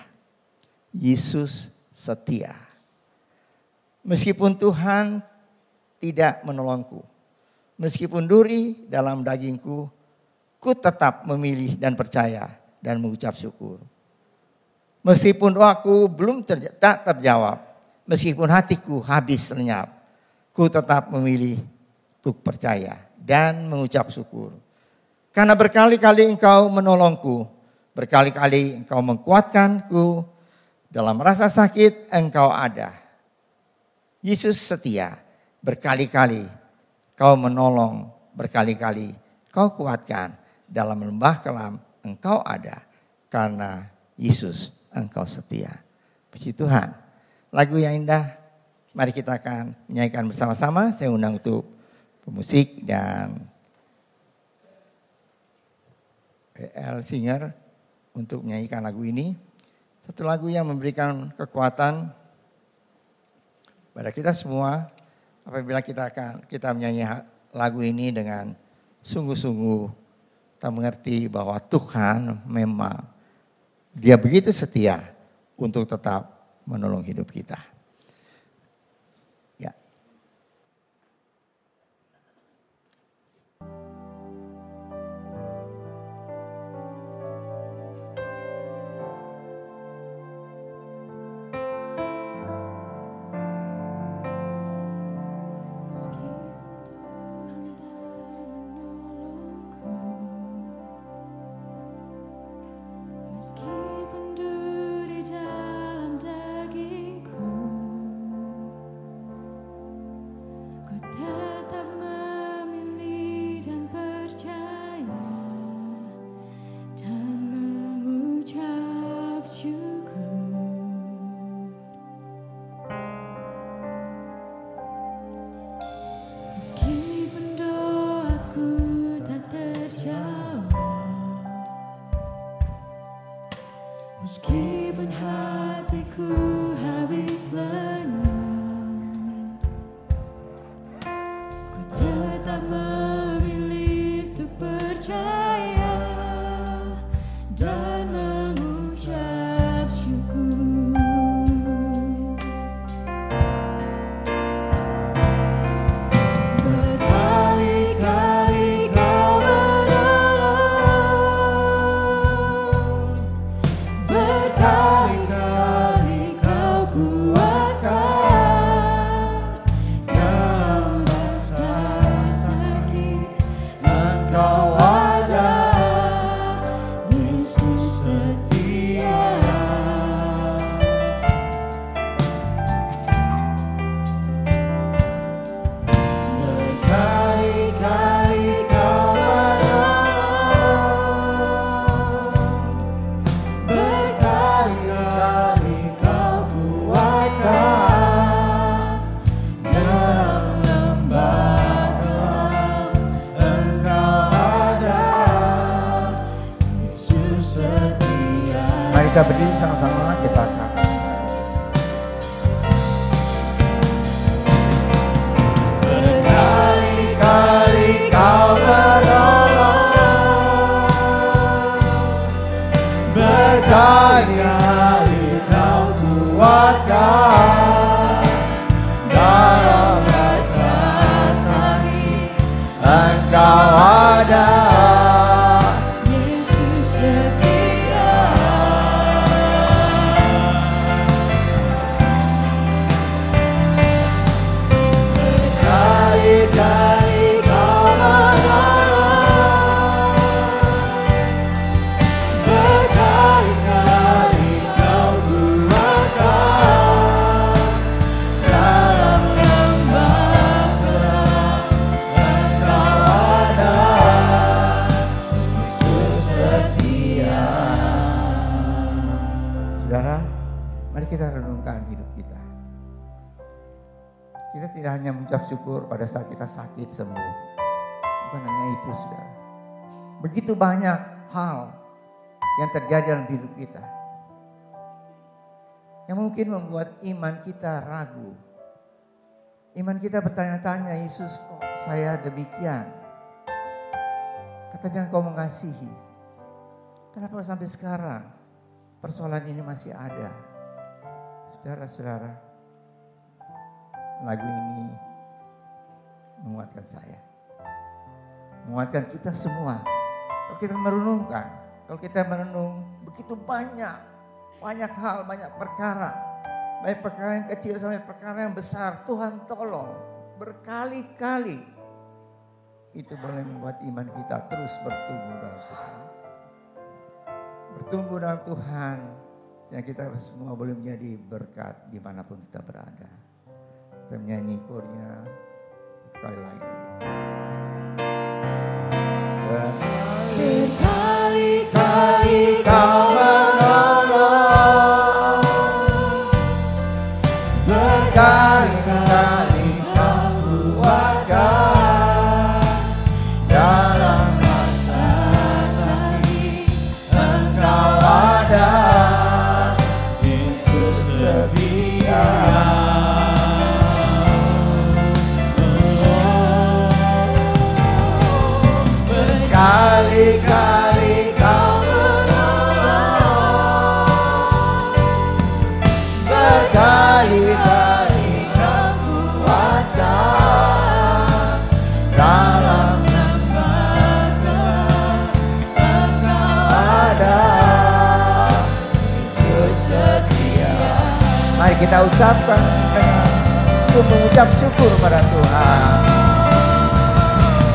Yesus setia. Meskipun Tuhan tidak menolongku, meskipun duri dalam dagingku, ku tetap memilih dan percaya dan mengucap syukur. Meskipun doaku belum tak terjawab, meskipun hatiku habis lenyap, ku tetap memilih untuk percaya dan mengucap syukur. Karena berkali-kali Engkau menolongku, berkali-kali Engkau menguatkanku, dalam rasa sakit Engkau ada. Yesus setia, berkali-kali Kau menolong, berkali-kali Kau kuatkan, dalam lembah kelam Engkau ada, karena Yesus Engkau setia. Puji Tuhan. Lagu yang indah, mari kita akan menyanyikan bersama-sama. Saya undang untuk pemusik dan PL Singer untuk menyanyikan lagu ini. Satu lagu yang memberikan kekuatan pada kita semua apabila kita menyanyi lagu ini dengan sungguh-sungguh. Kita mengerti bahwa Tuhan memang Dia begitu setia untuk tetap menolong hidup kita. Ya. kita berdiri sama-sama, kita akan berkali-kali kau menolong, berkali-kali kau kuatkan dalam rasa sakit. Engkau ada, Yesus setia. berkali-kali kau menolong, berkali-kali kau kuatkan dalam lembah gelap. Engkau ada, Yesus setia. Saudara, mari kita renungkan hidup kita. Kita tidak hanya mengucap syukur pada saat kita sakit sembuh. Bukan hanya itu, saudara. Begitu banyak hal yang terjadi dalam hidup kita yang mungkin membuat iman kita ragu. Iman kita bertanya-tanya, Yesus kok saya demikian? Katanya Engkau mengasihi. Kenapa sampai sekarang persoalan ini masih ada? Saudara-saudara, lagu ini menguatkan saya, menguatkan kita semua. Kalau kita merenungkan, kalau kita merenung, begitu banyak hal, banyak perkara, baik perkara yang kecil sampai perkara yang besar. Tuhan tolong berkali-kali. Itu boleh membuat iman kita terus bertumbuh dalam Tuhan, bertumbuh dalam Tuhan, sehingga kita semua boleh menjadi berkat dimanapun kita berada. Kita menyanyi kornya sekali lagi. Berkali-kali kau menolong, berkali-kali kau kuatkan dalam masa sakit. Engkau ada, Yesus setia. Berkali-kali kau menolong, berkali-kali kau kuatkan dalam lembah gelap. Engkau ada, Yesus setia. Mari kita ucapkan dengan sungguh ucap syukur pada Tuhan.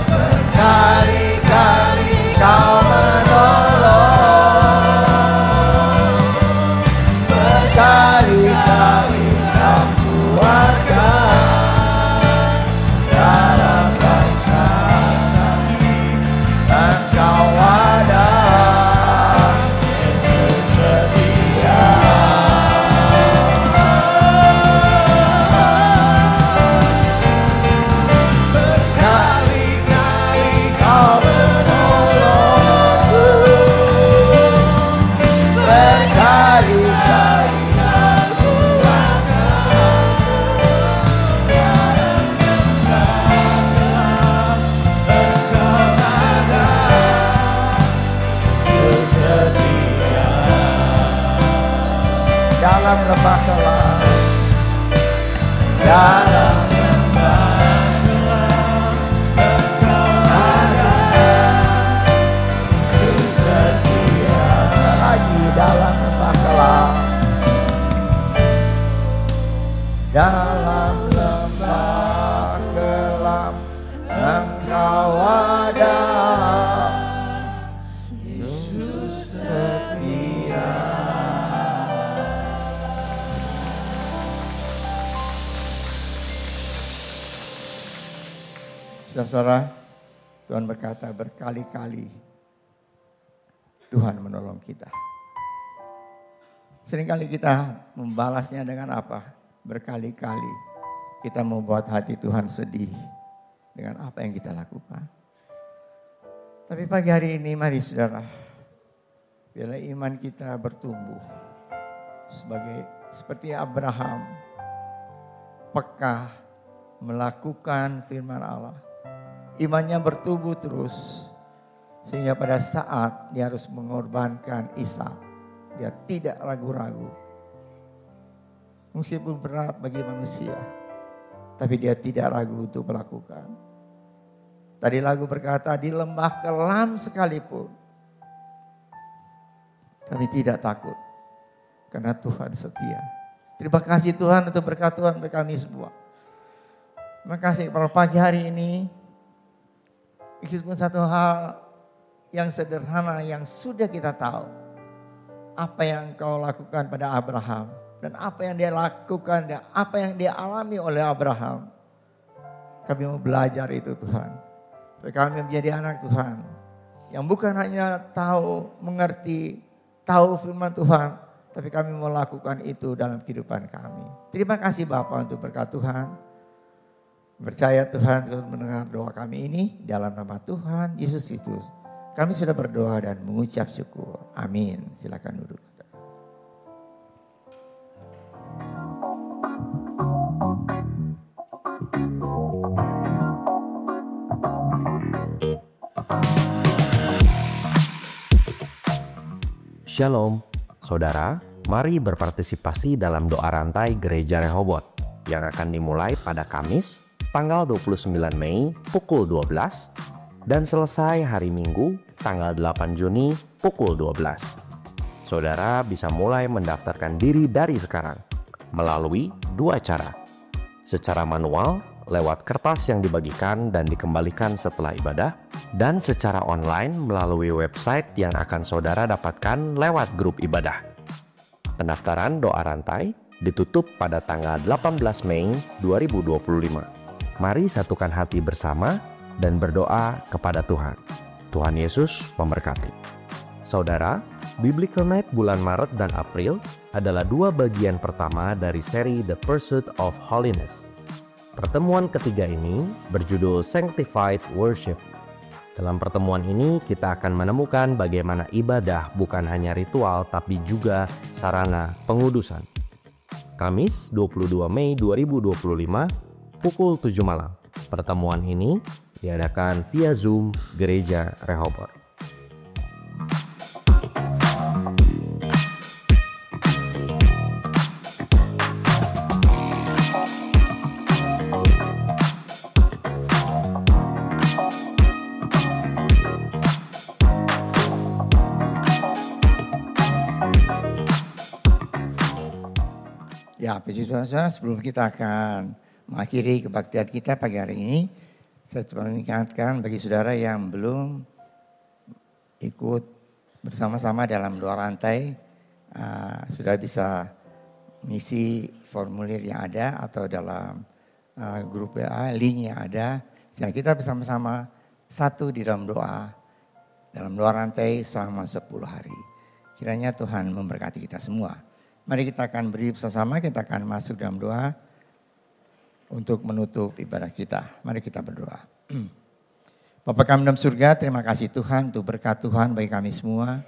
Berkali-kali kau menolong, berkali-kali kau kuatkan dalam rasa sakit. Engkau ada, Yesus setia. Berkali-kali kau berkali-kali kau kuatkan dalam lembah gelap. Engkau ada, Yesus setia. Dalam lembah gelap, dalam lembah gelap, Engkau ada, Yesus setia. Sekali lagi, dalam lembah gelap, dalam lembah gelap, Engkau ada, Yesus setia. Saudara, Tuhan berkata berkali-kali Tuhan menolong kita. Seringkali kita membalasnya dengan apa? Berkali-kali kita membuat hati Tuhan sedih dengan apa yang kita lakukan. Tapi pagi hari ini mari saudara, Biarlah iman kita bertumbuh seperti Abraham, peka melakukan firman Allah. Imannya bertumbuh terus sehingga pada saat dia harus mengorbankan Ishak, dia tidak ragu-ragu. Meskipun berat bagi manusia, tapi dia tidak ragu untuk melakukan. Tadi lagu berkata, di lembah kelam sekalipun, tapi tidak takut, karena Tuhan setia. Terima kasih Tuhan untuk berkat Tuhan bagi kami semua. Terima kasih pada pagi hari ini, meskipun satu hal yang sederhana yang sudah kita tahu. Apa yang kau lakukan pada Abraham. Dan apa yang dia lakukan dan apa yang dia alami oleh Abraham. Kami mau belajar itu Tuhan. Supaya kami menjadi anak Tuhan. Yang bukan hanya tahu, mengerti, tahu firman Tuhan. Tapi kami mau lakukan itu dalam kehidupan kami. Terima kasih Bapa untuk berkat Tuhan. Percaya Tuhan untuk mendengar doa kami ini dalam nama Tuhan Yesus Kristus. Kami sudah berdoa dan mengucap syukur. Amin. Silakan duduk. Shalom, saudara. Mari berpartisipasi dalam doa rantai Gereja Rehoboth yang akan dimulai pada Kamis, tanggal 29 Mei pukul 12 dan selesai hari Minggu, tanggal 8 Juni pukul 12. Saudara bisa mulai mendaftarkan diri dari sekarang melalui dua cara. Secara manual, lewat kertas yang dibagikan dan dikembalikan setelah ibadah, dan secara online melalui website yang akan saudara dapatkan lewat grup ibadah. Pendaftaran doa rantai ditutup pada tanggal 18 Mei 2025. Mari satukan hati bersama dan berdoa kepada Tuhan. Tuhan Yesus memberkati. Saudara, Biblical Night bulan Maret dan April adalah dua bagian pertama dari seri The Pursuit of Holiness. Pertemuan ketiga ini berjudul Sanctified Worship. Dalam pertemuan ini kita akan menemukan bagaimana ibadah bukan hanya ritual tapi juga sarana pengudusan. Kamis 22 Mei 2025 pukul 7 malam. Pertemuan ini diadakan via Zoom Gereja Rehoboth. Ya, puji Tuhan, sebelum kita akan mengakhiri kebaktian kita pagi hari ini, saya coba mengingatkan bagi saudara yang belum ikut bersama-sama dalam doa rantai, sudah bisa mengisi formulir yang ada atau dalam grup WA, link yang ada, sehingga kita bersama-sama satu di dalam doa rantai selama 10 hari. Kiranya Tuhan memberkati kita semua. Mari kita akan beri bersama, kita akan masuk dalam doa untuk menutup ibadah kita. Mari kita berdoa. Bapa kami dalam surga, terima kasih Tuhan untuk berkat Tuhan bagi kami semua.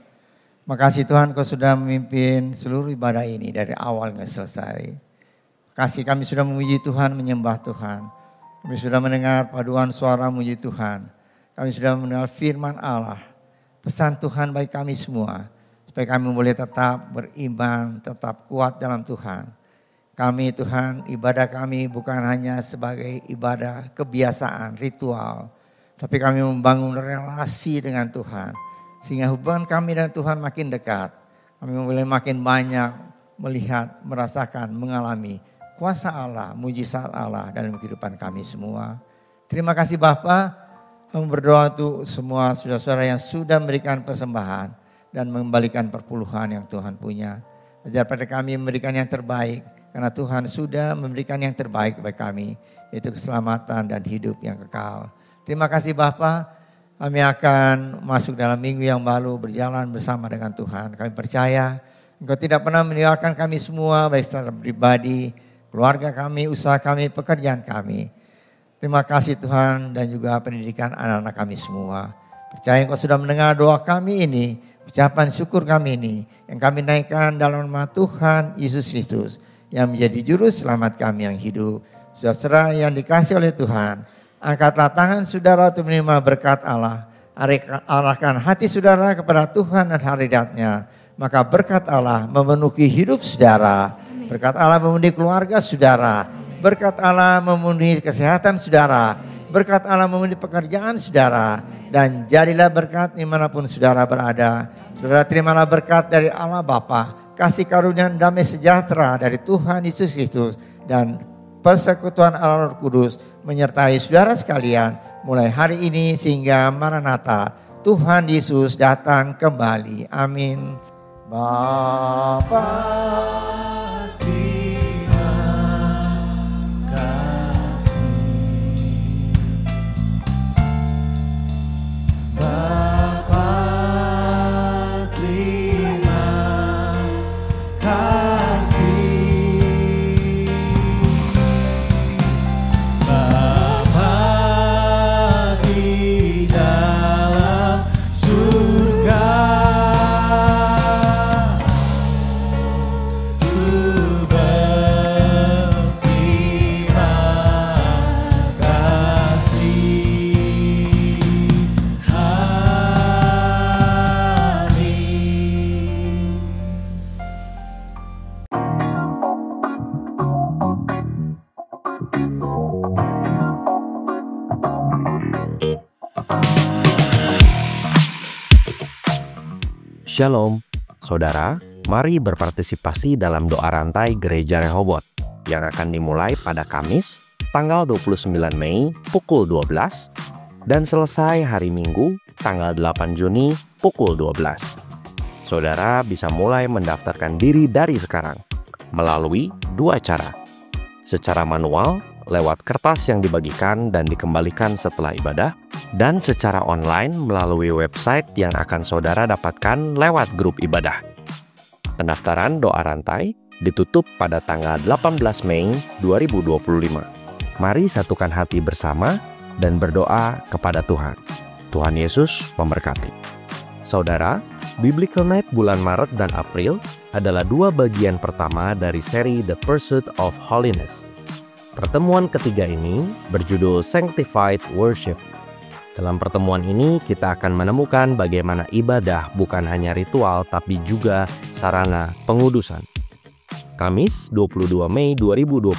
Makasih Tuhan Kau sudah memimpin seluruh ibadah ini dari awal hingga selesai. Kasih kami sudah memuji Tuhan, menyembah Tuhan. Kami sudah mendengar paduan suara memuji Tuhan. Kami sudah mendengar firman Allah. Pesan Tuhan bagi kami semua. Supaya kami boleh tetap beriman, tetap kuat dalam Tuhan. Kami Tuhan, ibadah kami bukan hanya sebagai ibadah kebiasaan, ritual. Tapi kami membangun relasi dengan Tuhan. Sehingga hubungan kami dengan Tuhan makin dekat. Kami boleh makin banyak melihat, merasakan, mengalami kuasa Allah, mujizat Allah dalam kehidupan kami semua. Terima kasih Bapa. Kami berdoa untuk semua saudara-saudara yang sudah memberikan persembahan dan mengembalikan perpuluhan yang Tuhan punya. Ajar pada kami memberikan yang terbaik, karena Tuhan sudah memberikan yang terbaik bagi kami, yaitu keselamatan dan hidup yang kekal. Terima kasih Bapa, kami akan masuk dalam minggu yang baru berjalan bersama dengan Tuhan. Kami percaya Engkau tidak pernah meninggalkan kami semua, baik secara pribadi, keluarga kami, usaha kami, pekerjaan kami. Terima kasih Tuhan dan juga pendidikan anak-anak kami semua. Percaya Engkau sudah mendengar doa kami ini, Ucapan syukur kami ini yang kami naikkan dalam nama Tuhan Yesus Kristus yang menjadi juru selamat kami yang hidup. Saudara yang dikasih oleh Tuhan, angkatlah tangan saudara untuk menerima berkat Allah. Arahkan hati saudara kepada Tuhan dan hadiratnya. Maka berkat Allah memenuhi hidup saudara. Berkat Allah memenuhi keluarga saudara. Berkat Allah memenuhi kesehatan saudara. Berkat Allah memenuhi pekerjaan saudara. Dan jadilah berkat dimanapun saudara berada. Saudara terimalah berkat dari Allah Bapa, kasih karunia dan damai sejahtera dari Tuhan Yesus Kristus, dan persekutuan Allah Roh Kudus menyertai saudara sekalian mulai hari ini sehingga Maranatha, Tuhan Yesus datang kembali. Amin. Bapa Shalom, saudara, mari berpartisipasi dalam doa rantai Gereja Rehoboth yang akan dimulai pada Kamis, tanggal 29 Mei pukul 12 dan selesai hari Minggu, tanggal 8 Juni pukul 12. Saudara bisa mulai mendaftarkan diri dari sekarang melalui dua cara. Secara manual, lewat kertas yang dibagikan dan dikembalikan setelah ibadah, dan secara online melalui website yang akan saudara dapatkan lewat grup ibadah. Pendaftaran doa rantai ditutup pada tanggal 18 Mei 2025. Mari satukan hati bersama dan berdoa kepada Tuhan. Tuhan Yesus memberkati. Saudara, Biblical Night bulan Maret dan April adalah dua bagian pertama dari seri The Pursuit of Holiness. Pertemuan ketiga ini berjudul Sanctified Worship. Dalam pertemuan ini kita akan menemukan bagaimana ibadah bukan hanya ritual tapi juga sarana pengudusan. Kamis 22 Mei 2025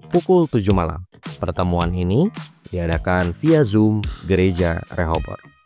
pukul 7 malam. Pertemuan ini diadakan via Zoom Gereja Rehoboth.